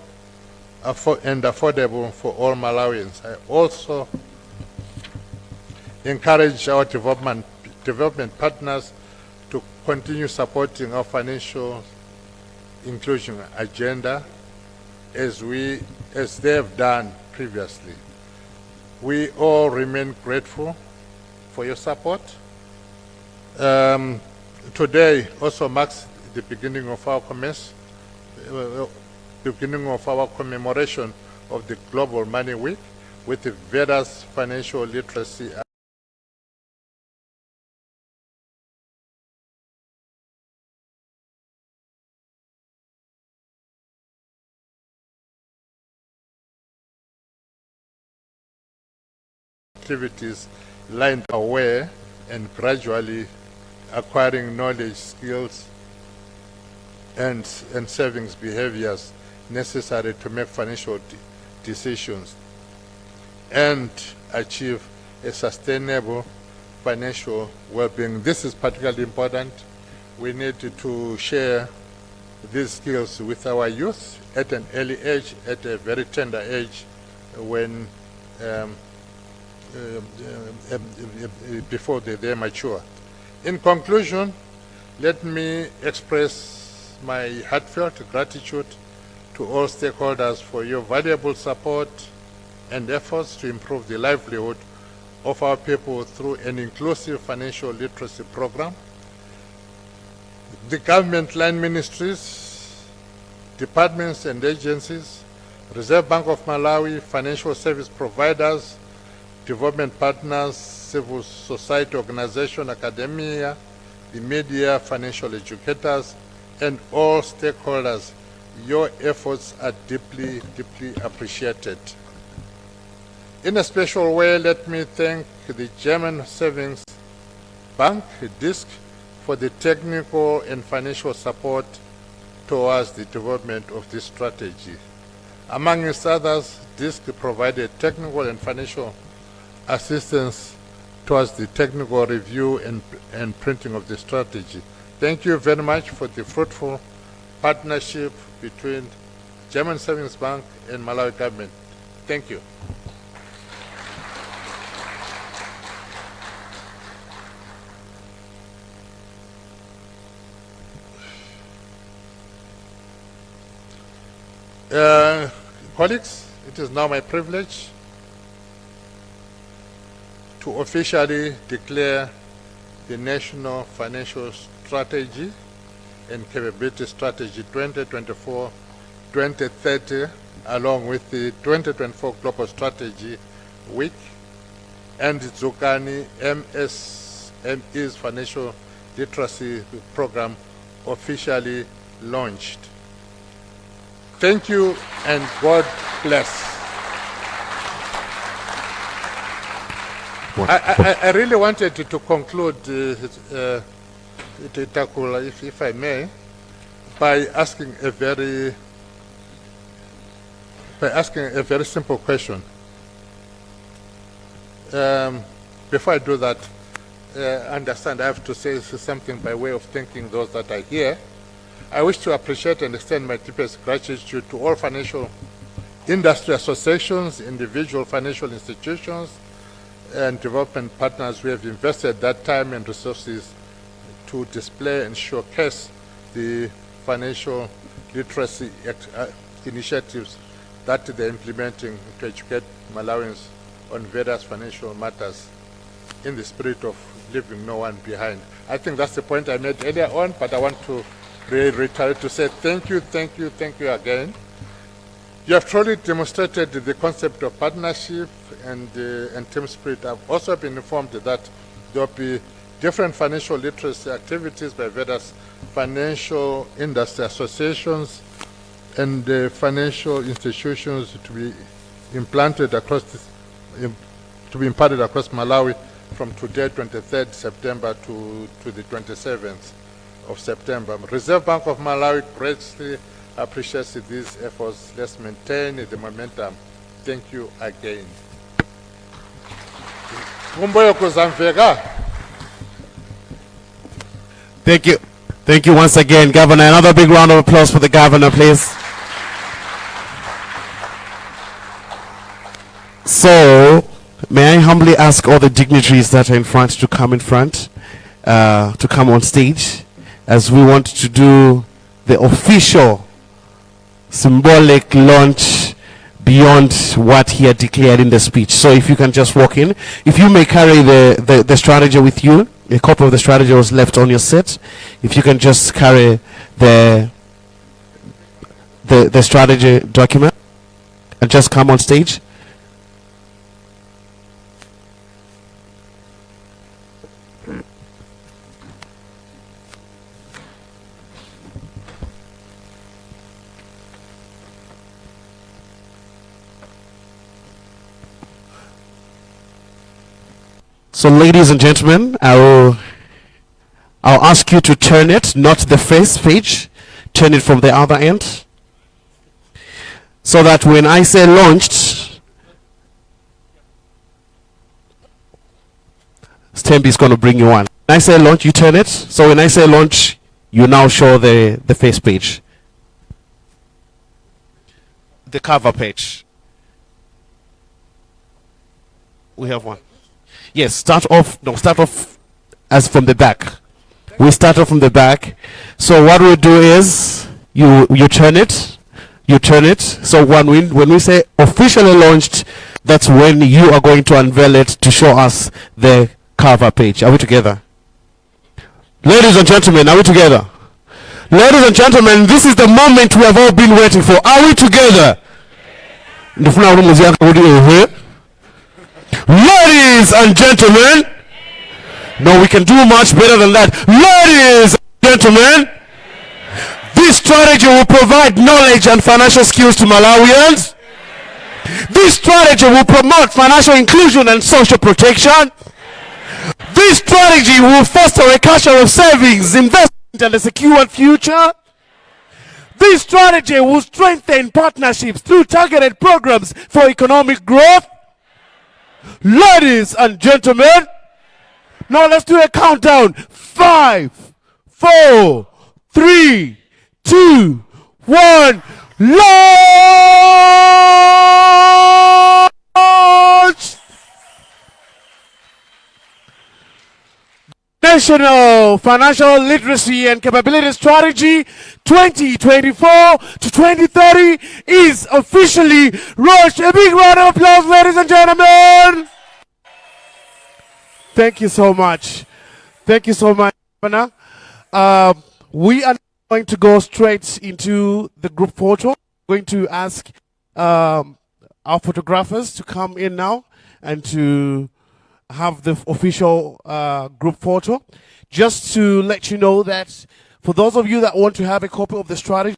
and affordable for all Malawians. I also encourage our development partners to continue supporting our financial inclusion agenda as they have done previously. We all remain grateful for your support. Today also marks the beginning of our commemoration of the Global Money Week with the various financial literacy activities lined aware and gradually acquiring knowledge, skills, and savings behaviors necessary to make financial decisions and achieve a sustainable financial well-being. This is particularly important. We need to share these skills with our youth at an early age, at a very tender age, when before they mature. In conclusion, let me express my heartfelt gratitude to all stakeholders for your valuable support and efforts to improve the livelihood of our people through an inclusive financial literacy program. The government line ministries, departments and agencies, Reserve Bank of Malawi, financial service providers, development partners, civil society organization, academia, the media, financial educators, and all stakeholders. Your efforts are deeply, deeply appreciated. In a special way, let me thank the German Savings Bank, DISC, for the technical and financial support towards the development of this strategy. Among others, DISC provided technical and financial assistance towards the technical review and printing of the strategy. Thank you very much for the fruitful partnership between German Savings Bank and Malawi government. Thank you. Colleagues, it is now my privilege to officially declare the National Financial Strategy and Capability Strategy 2024-2030, along with the 2024 Global Strategy Week and the Dzukani MSME's Financial Literacy Program officially launched. Thank you and God bless. I really wanted to conclude, Takula, if I may, by asking a very simple question. Before I do that, understand I have to say something by way of thanking those that are here. I wish to appreciate and extend my deepest gratitude to all financial industry associations, individual financial institutions, and development partners who have invested that time and resources to display and showcase the financial literacy initiatives that they're implementing to educate Malawians on various financial matters in the spirit of leaving no one behind. I think that's the point I made earlier on, but I want to reiterate to say thank you again. You have truly demonstrated the concept of partnership and team spirit. I've also been informed that there will be different financial literacy activities by various financial industry associations and financial institutions to be implanted across imparted across Malawi from today, 23rd September to the 27th of September. Reserve Bank of Malawi greatly appreciates these efforts. Let's maintain the momentum. Thank you again. Thank you. Thank you once again, Governor. Another big round of applause for the Governor, please. So, may I humbly ask all the dignitaries that are in front to come in front, to come on stage, as we want to do the official symbolic launch beyond what he had declared in the speech. So if you can just walk in. If you may carry the strategy with you, a copy of the strategy was left on your seat. If you can just carry the strategy document and just come on stage. So, ladies and gentlemen, I'll ask you to turn it, not the first page, turn it from the other end, so that when I say launched, Stembi is going to bring you one. When I say launch, you turn it. So when I say launch, you now show the first page, the cover page. We have one. Yes, start off as from the back. We start off from the back. So what we do is you turn it. So when we say officially launched, that's when you are going to unveil it to show us the cover page. Are we together? Ladies and gentlemen, are we together? Ladies and gentlemen, this is the moment we have all been waiting for. Are we together? Ladies and gentlemen, no, we can do much better than that. Ladies and gentlemen, this strategy will provide knowledge and financial skills to Malawians. This strategy will promote financial inclusion and social protection. This strategy will foster a culture of savings, investment, and a secure future. This strategy will strengthen partnerships through targeted programs for economic growth. Ladies and gentlemen, now let's do a countdown. 5, 4, 3, 2, 1. Launch! National Financial Literacy and Capability Strategy 2024 to 2030 is officially launched. A big round of applause, ladies and gentlemen. Thank you so much. Thank you so much, Governor. We are going to go straight into the group photo. We're going to ask our photographers to come in now and to have the official group photo. Just to let you know that for those of you that want to have a copy of the strategy,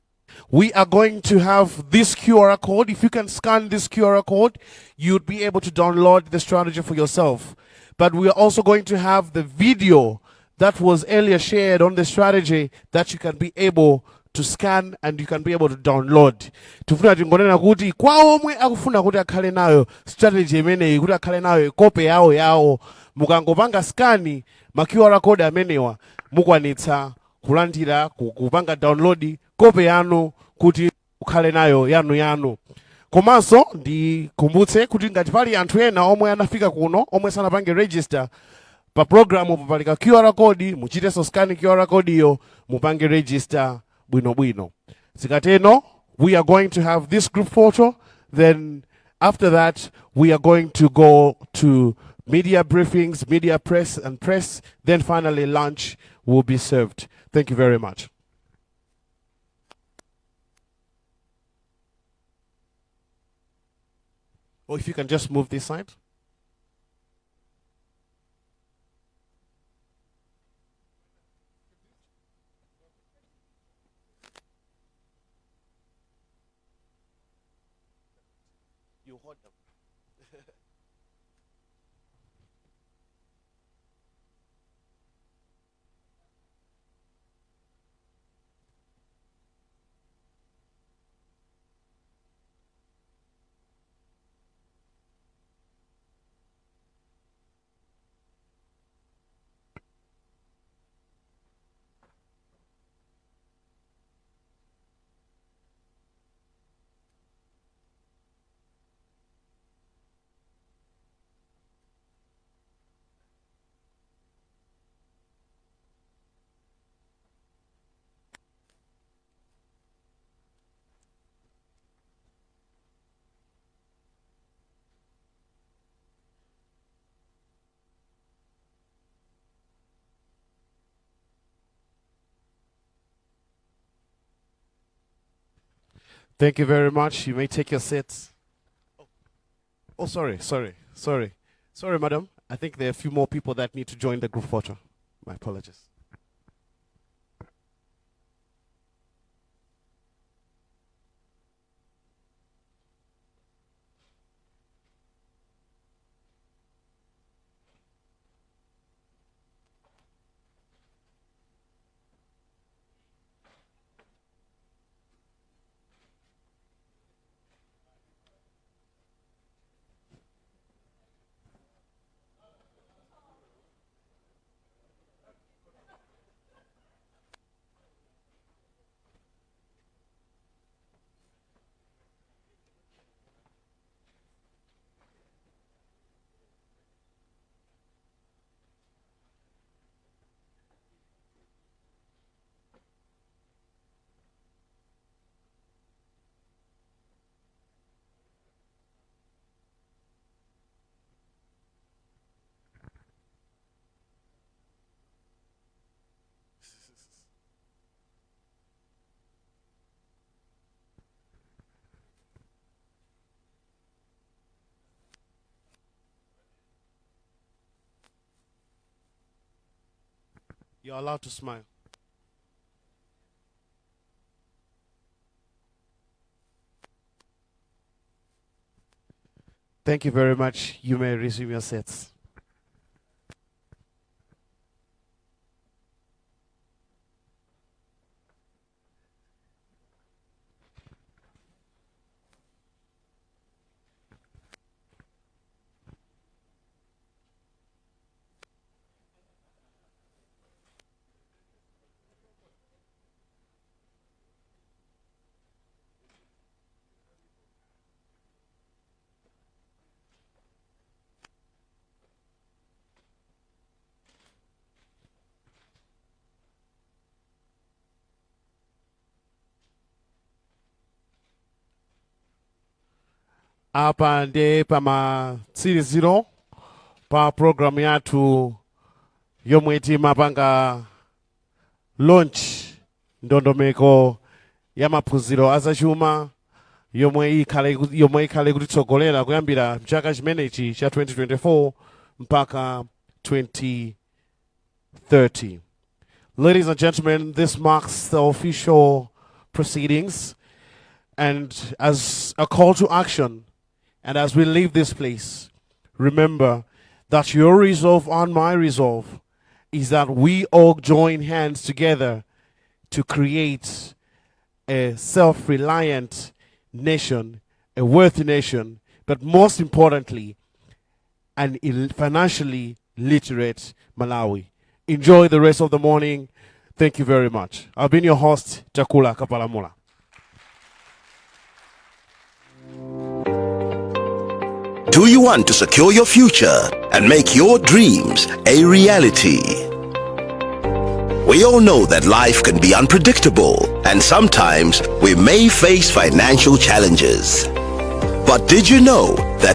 we are going to have this QR code. If you can scan this QR code, you'd be able to download the strategy for yourself. But we are also going to have the video that was earlier shared on the strategy that you can be able to scan and you can be able to download. Tufuna tingonena kuti kwa omwe akufuna kuti akhale nayo strategy imeneyi kuti akhale nayo kope yawo mukangopanga scan ma QR code amenewa mukwanitsa kulandira kupanga download kope yanu kuti ukhale nayo yanu. Komanso ndikumbutse kuti ngati pali anthu ena omwe anafika kuno omwe sanapange register pa program popalika QR code, muchiteso scan QR code iyo mupange register bwino. Sikateno, we are going to have this group photo. Then after that, we are going to go to media briefings, media press and press. Then finally lunch will be served. Thank you very much. Or if you can just move this side. You hold them. Thank you very much. You may take your seats. Oh, sorry, madam. I think there are a few more people that need to join the group photo. My apologies. You're allowed to smile. Thank you very much. You may resume your seats. Apa ndi pamatsiriziro pa program yathu yomwe timapanga launch ndondomeko ya maphunziro azachuma yomwe ikhale kutitsogolera kuyambira mchaka chimenechi cha 2024 mpaka 2030. Ladies and gentlemen, this marks the official proceedings, and as a call to action, and as we leave this place, remember that your resolve and my resolve is that we all join hands together to create a self-reliant nation, a worthy nation, but most importantly, an financially literate Malawi. Enjoy the rest of the morning. Thank you very much. I've been your host, Takula Kapalamula. Do you want to secure your future and make your dreams a reality? We all know that life can be unpredictable, and sometimes we may face financial challenges. But did you know that